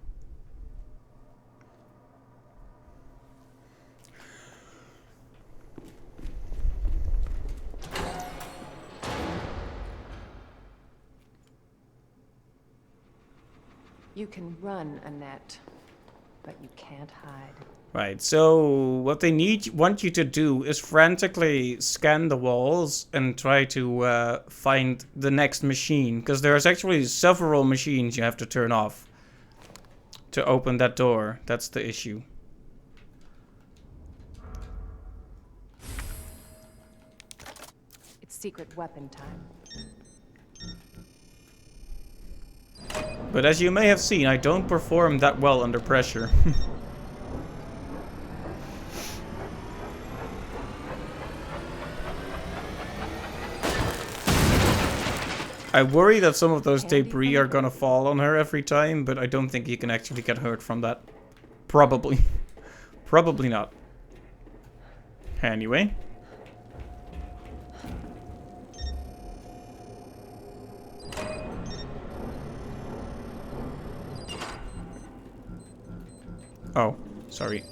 You can run, Annette, but you can't hide. Right, so what they want you to do is frantically scan the walls and try to find the next machine, because there's actually several machines you have to turn off to open that door. That's the issue. It's secret weapon time. But as you may have seen, I don't perform that well under pressure. I worry that some of those debris are gonna fall on her every time, but I don't think you can actually get hurt from that. Probably. Probably not. Anyway. Oh, sorry.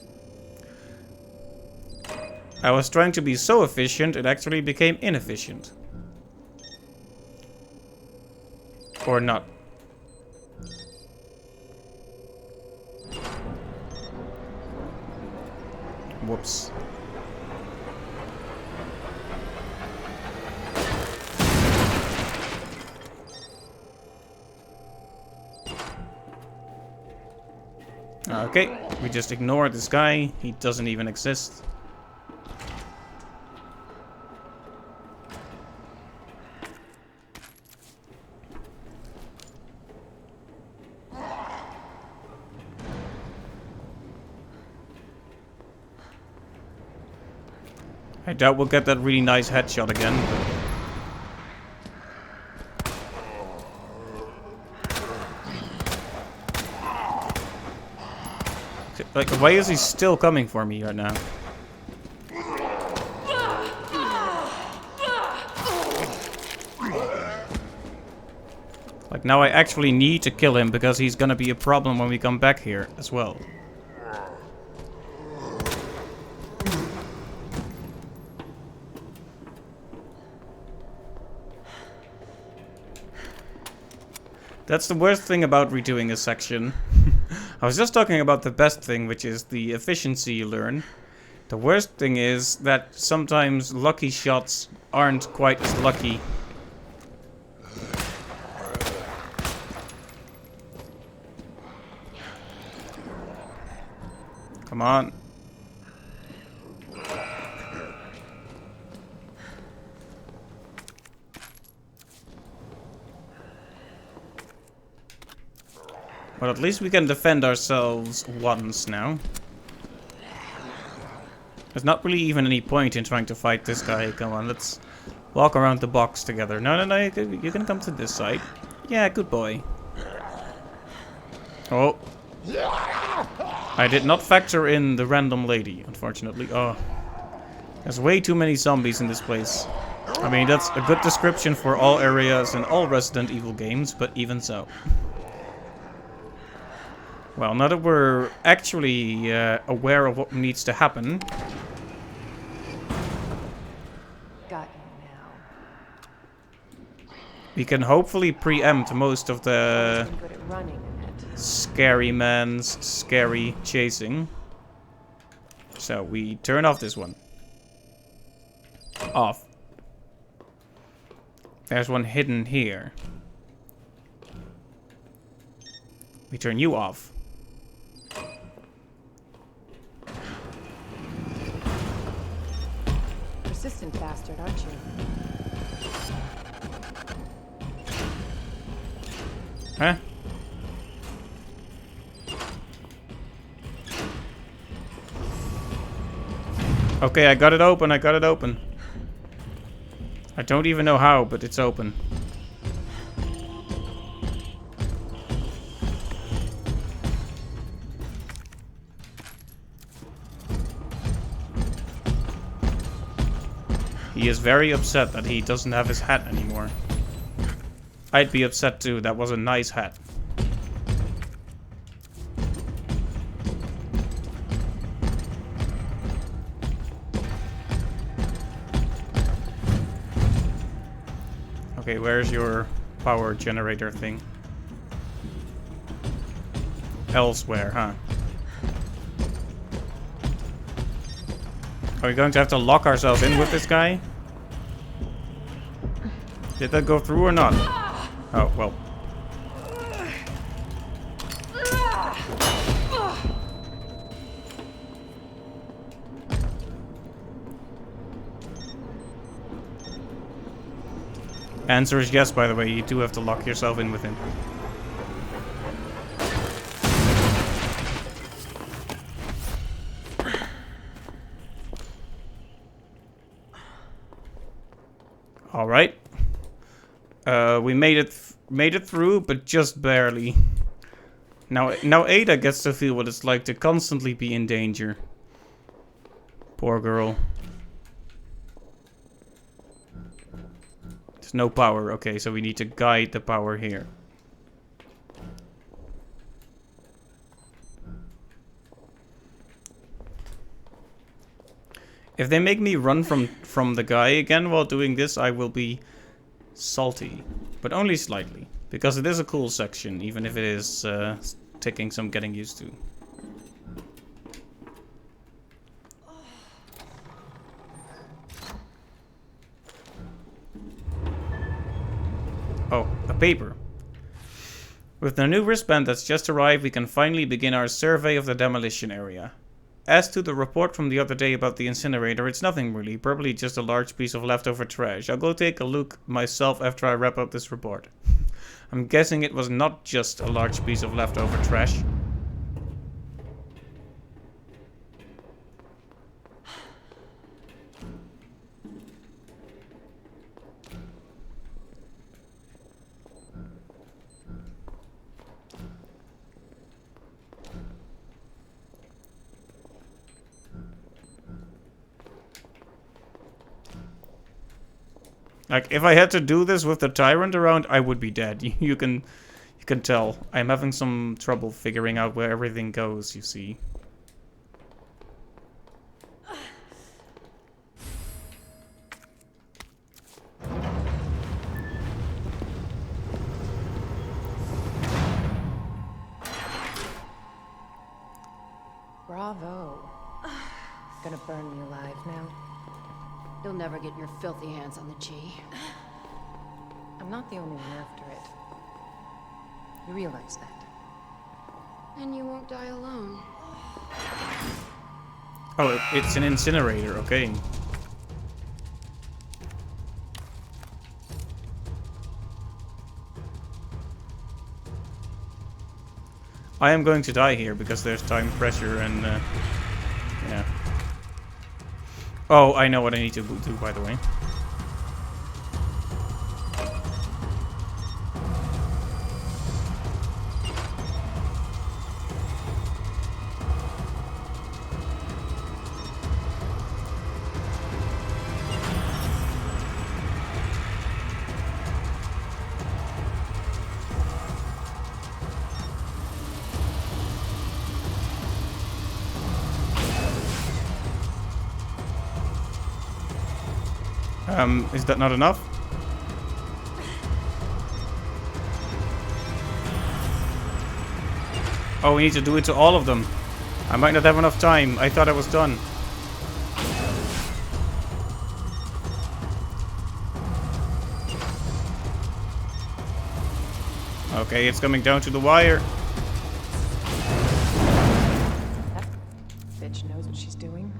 I was trying to be so efficient, it actually became inefficient. Or not. Whoops. Okay, we just ignore this guy. He doesn't even exist. I doubt we'll get that really nice headshot again. Like, why is he still coming for me right now? Like, now I actually need to kill him because he's gonna be a problem when we come back here as well. That's the worst thing about redoing a section. I was just talking about the best thing, which is the efficiency you learn. The worst thing is that sometimes lucky shots aren't quite as lucky. Come on. But at least we can defend ourselves once now. There's not really even any point in trying to fight this guy. Come on, let's walk around the box together. No, you can come to this side. Yeah, good boy. Oh. I did not factor in the random lady, unfortunately. Oh. There's way too many zombies in this place. I mean, that's a good description for all areas in all Resident Evil games, but even so. Well, now that we're actually aware of what needs to happen. Got you now. We can hopefully preempt most of the Been good at running, Annette. scary man's scary chasing. So we turn off this one. Off. There's one hidden here. We turn you off. Persistent bastard, aren't you? Huh? Okay, I got it open, I got it open. I don't even know how, but it's open. He is very upset that he doesn't have his hat anymore. I'd be upset too, that was a nice hat. Okay, where's your power generator thing? Elsewhere, huh? Are we going to have to lock ourselves in with this guy? Did that go through or not? Oh, well. Answer is yes, by the way. You do have to lock yourself in with him. All right. We made it through, but just barely. Now Ada gets to feel what it's like to constantly be in danger. Poor girl. There's no power. Okay, so we need to guide the power here. If they make me run from the guy again while doing this, I will be salty. But only slightly. Because it is a cool section, even if it is taking some getting used to. Oh, a paper. With the new wristband that's just arrived, we can finally begin our survey of the demolition area. As to the report from the other day about the incinerator, it's nothing really, probably just a large piece of leftover trash. I'll go take a look myself after I wrap up this report. I'm guessing it was not just a large piece of leftover trash. Like, if I had to do this with the Tyrant around, I would be dead. You can tell. I'm having some trouble figuring out where everything goes, you see. Bravo. Gonna burn me alive now. You'll never get your filthy hands on the G. I'm not the only one after it. You realize that? And you won't die alone. Oh, it's an incinerator, okay. I am going to die here because there's time pressure and, yeah. Oh, I know what I need to do, by the way. Is that not enough? Oh, we need to do it to all of them. I might not have enough time. I thought I was done. Okay, it's coming down to the wire. That bitch knows what she's doing.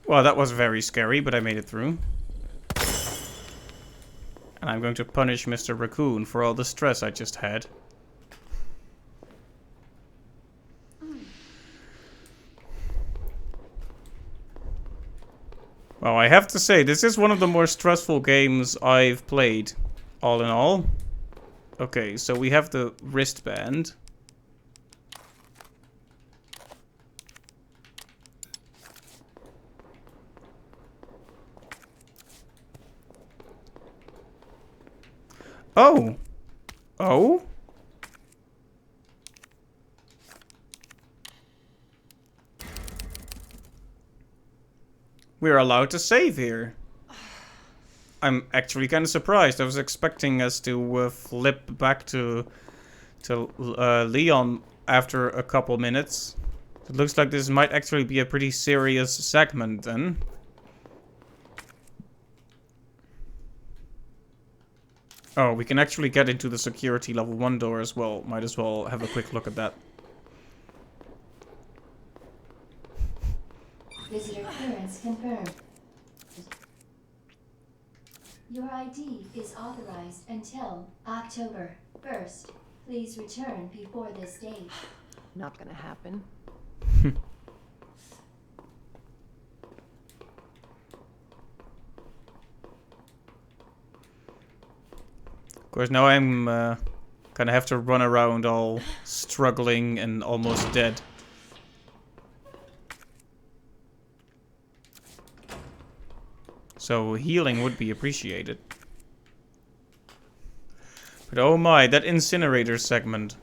Well, that was very scary, but I made it through. And I'm going to punish Mr. Raccoon for all the stress I just had. Well, I have to say, this is one of the more stressful games I've played, all in all. Okay, so we have the wristband. Oh! Oh? We're allowed to save here. I'm actually kind of surprised. I was expecting us to flip back to Leon after a couple minutes. It looks like this might actually be a pretty serious segment then. Oh, we can actually get into the security level 1 door as well. Might as well have a quick look at that. Visitor clearance confirmed. Your ID is authorized until October 1st. Please return before this date. Not gonna happen. Of course, now I'm gonna have to run around all struggling and almost dead. So healing would be appreciated. But oh my, that incinerator segment.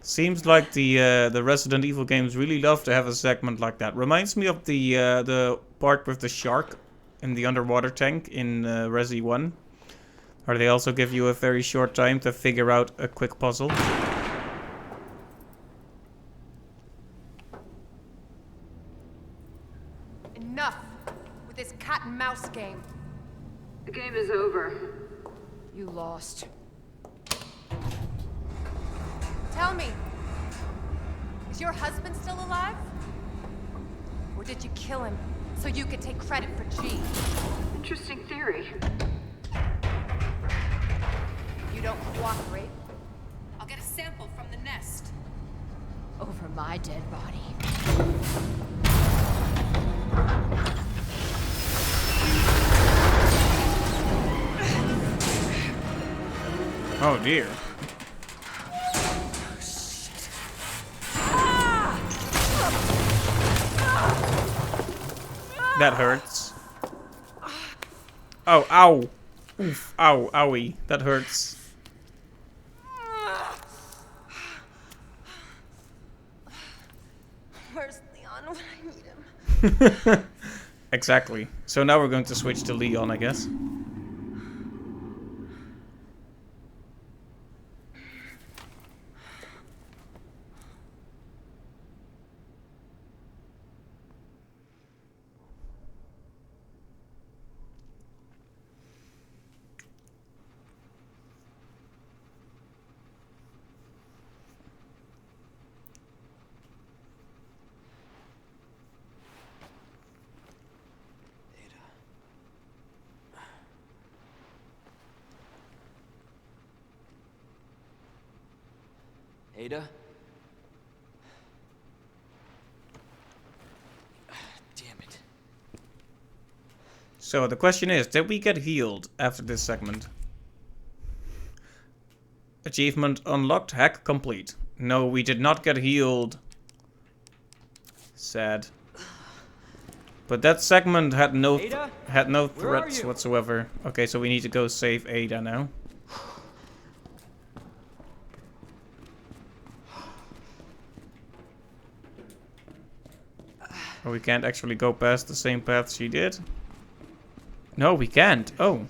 Seems like the Resident Evil games really love to have a segment like that. Reminds me of the part with the shark in the underwater tank in Resi 1. Or they also give you a very short time to figure out a quick puzzle. Enough with this cat and mouse game. The game is over. You lost. Tell me, is your husband still alive? Or did you kill him so you could take credit for G? Interesting theory. You don't cooperate, I'll get a sample from the nest. Over my dead body. Oh dear. That hurts. Oh, ow. Oof, ow, owie. That hurts. Where's Leon when I need him? Exactly. So now we're going to switch to Leon, I guess. Ada? Damn it. So the question is, did we get healed after this segment? Achievement unlocked, hack complete. No, we did not get healed. Sad. But that segment had no threats whatsoever. Okay, so we need to go save Ada now. Oh, we can't actually go past the same path she did? No, we can't. Oh.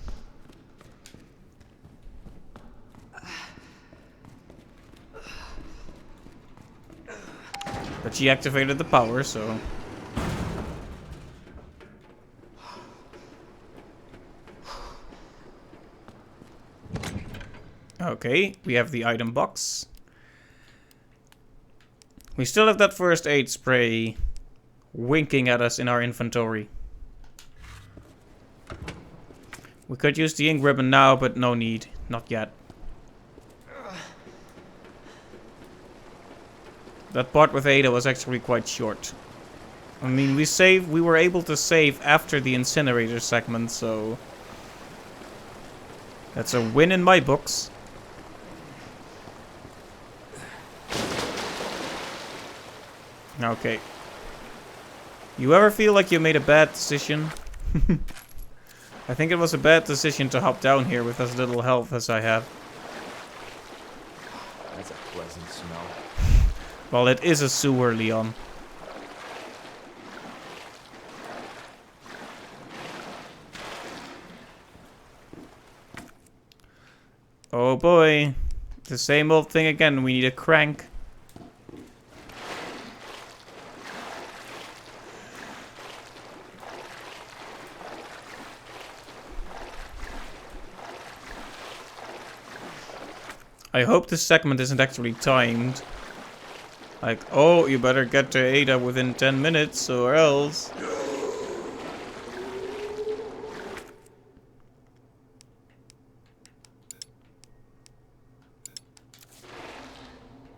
But she activated the power, so... Okay, we have the item box. We still have that first aid spray winking at us in our inventory. We could use the ink ribbon now, but no need. Not yet. That part with Ada was actually quite short. I mean, we were able to save after the incinerator segment, so... That's a win in my books. Okay. You ever feel like you made a bad decision? I think it was a bad decision to hop down here with as little health as I have. That's a pleasant smell. Well, it is a sewer, Leon. Oh boy. The same old thing again. We need a crank. I hope this segment isn't actually timed. Like, oh, you better get to Ada within 10 minutes or else.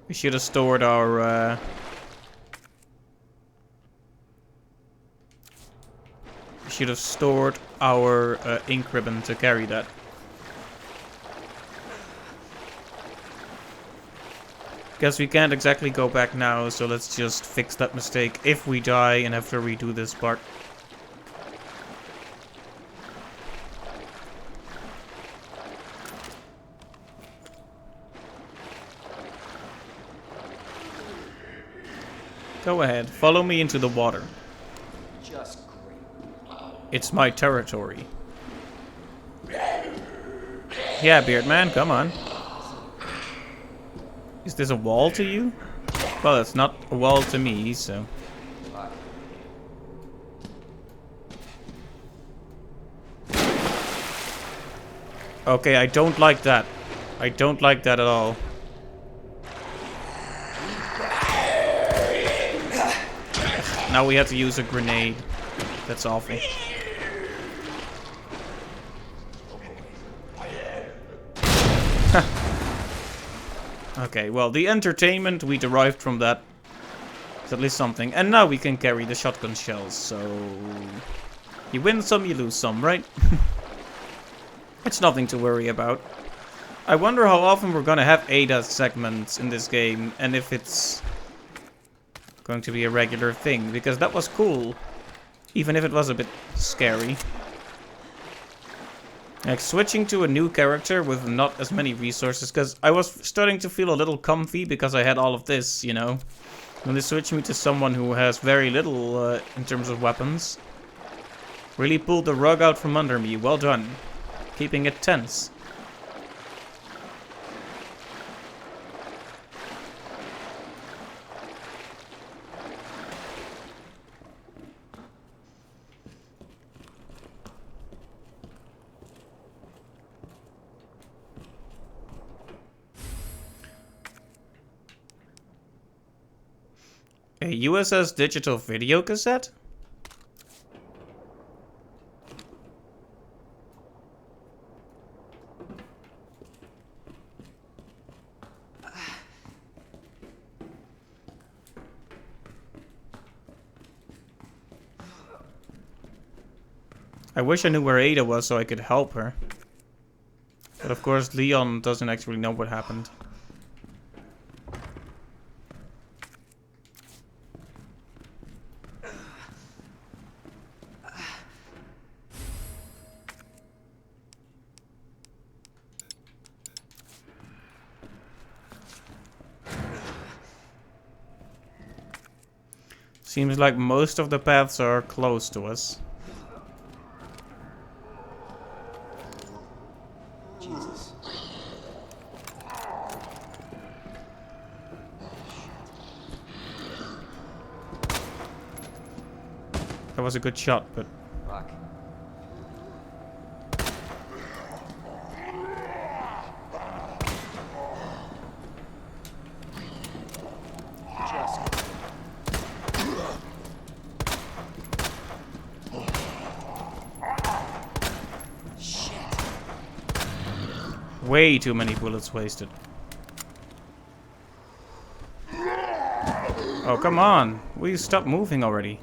We should have stored our... We should have stored our ink ribbon to carry that. Guess we can't exactly go back now, so let's just fix that mistake if we die and have to redo this part. Go ahead, follow me into the water. Just great. It's my territory. Yeah, Beardman, come on. Is this a wall to you? Well, it's not a wall to me, so... Okay, I don't like that. I don't like that at all. Now we have to use a grenade. That's awful. Okay, well, the entertainment we derived from that is at least something. And now we can carry the shotgun shells, so... You win some, you lose some, right? It's nothing to worry about. I wonder how often we're gonna have ADAS segments in this game, and if it's going to be a regular thing, because that was cool, even if it was a bit scary. Like switching to a new character with not as many resources, because I was starting to feel a little comfy because I had all of this, you know. When they switch me to someone who has very little in terms of weapons. Really pulled the rug out from under me, well done. Keeping it tense. A USS digital video cassette? I wish I knew where Ada was so I could help her. But of course Leon doesn't actually know what happened. Seems like most of the paths are close to us. Jesus. That was a good shot, but... Fuck. Just. Way too many bullets wasted. Oh, come on. Will you stop moving already?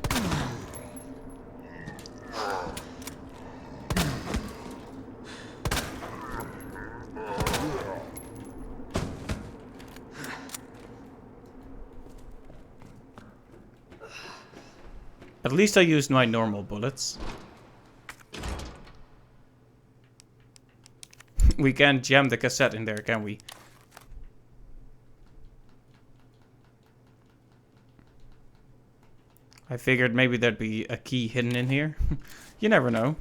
At least I used my normal bullets. We can't jam the cassette in there, can we? I figured maybe there'd be a key hidden in here. You never know.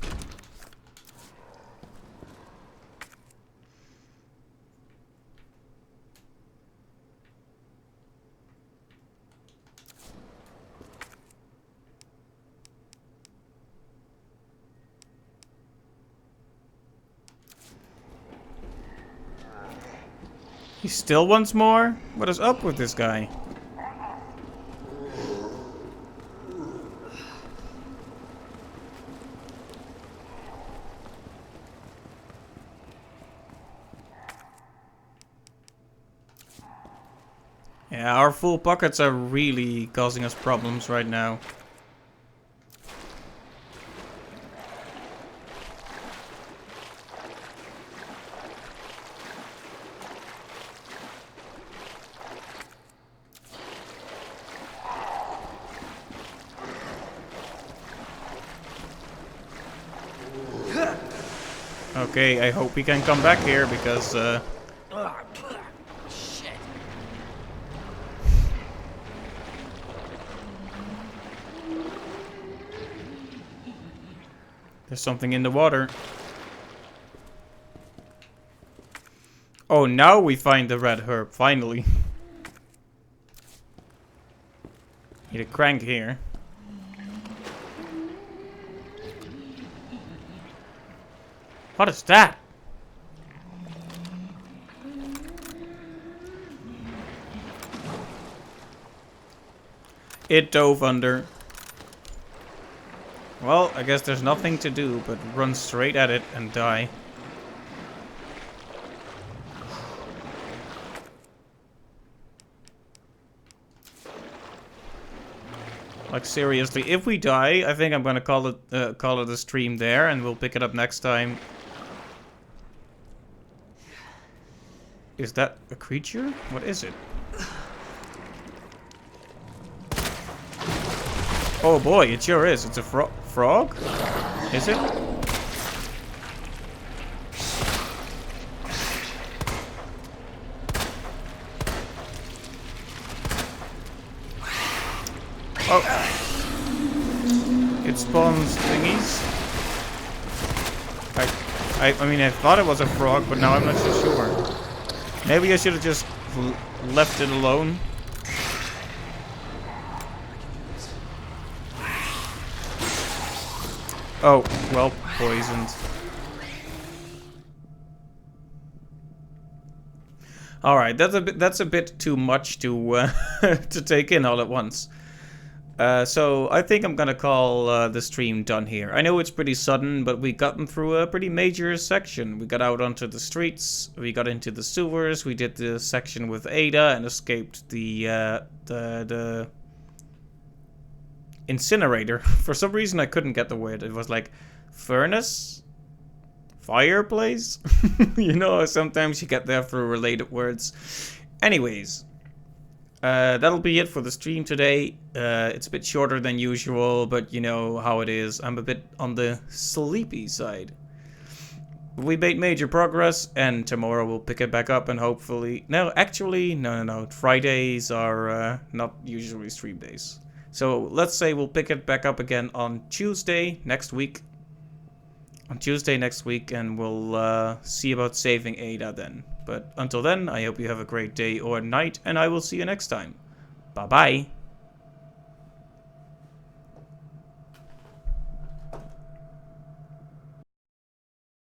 He still wants more? What is up with this guy? Yeah, our full pockets are really causing us problems right now. Okay, I hope we can come back here because Shit. there's something in the water. Oh, now we find the red herb, finally. Need a crank here. What is that? It dove under. Well, I guess there's nothing to do but run straight at it and die. Like seriously, if we die, I think I'm gonna call it a stream there, and we'll pick it up next time. Is that a creature? What is it? Oh boy, it sure is. It's a frog? Is it? Oh. It spawns thingies. I mean, I thought it was a frog, but now I'm not so sure. Maybe I should have just left it alone. Oh, well, poisoned. All right, that's a bit too much to to take in all at once. So I think I'm gonna call the stream done here. I know it's pretty sudden, but we gotten through a pretty major section. We got out onto the streets, we got into the sewers, we did the section with Ada and escaped the incinerator. For some reason I couldn't get the word. It was like furnace? Fireplace? You know, sometimes you get there through related words. Anyways. That'll be it for the stream today. It's a bit shorter than usual, but you know how it is. I'm a bit on the sleepy side. We made major progress, and tomorrow we'll pick it back up and hopefully... No, actually, no. Fridays are not usually stream days. So let's say we'll pick it back up again on Tuesday next week. On Tuesday next week, and we'll see about saving Ada then. But until then, I hope you have a great day or night, and I will see you next time. Bye-bye.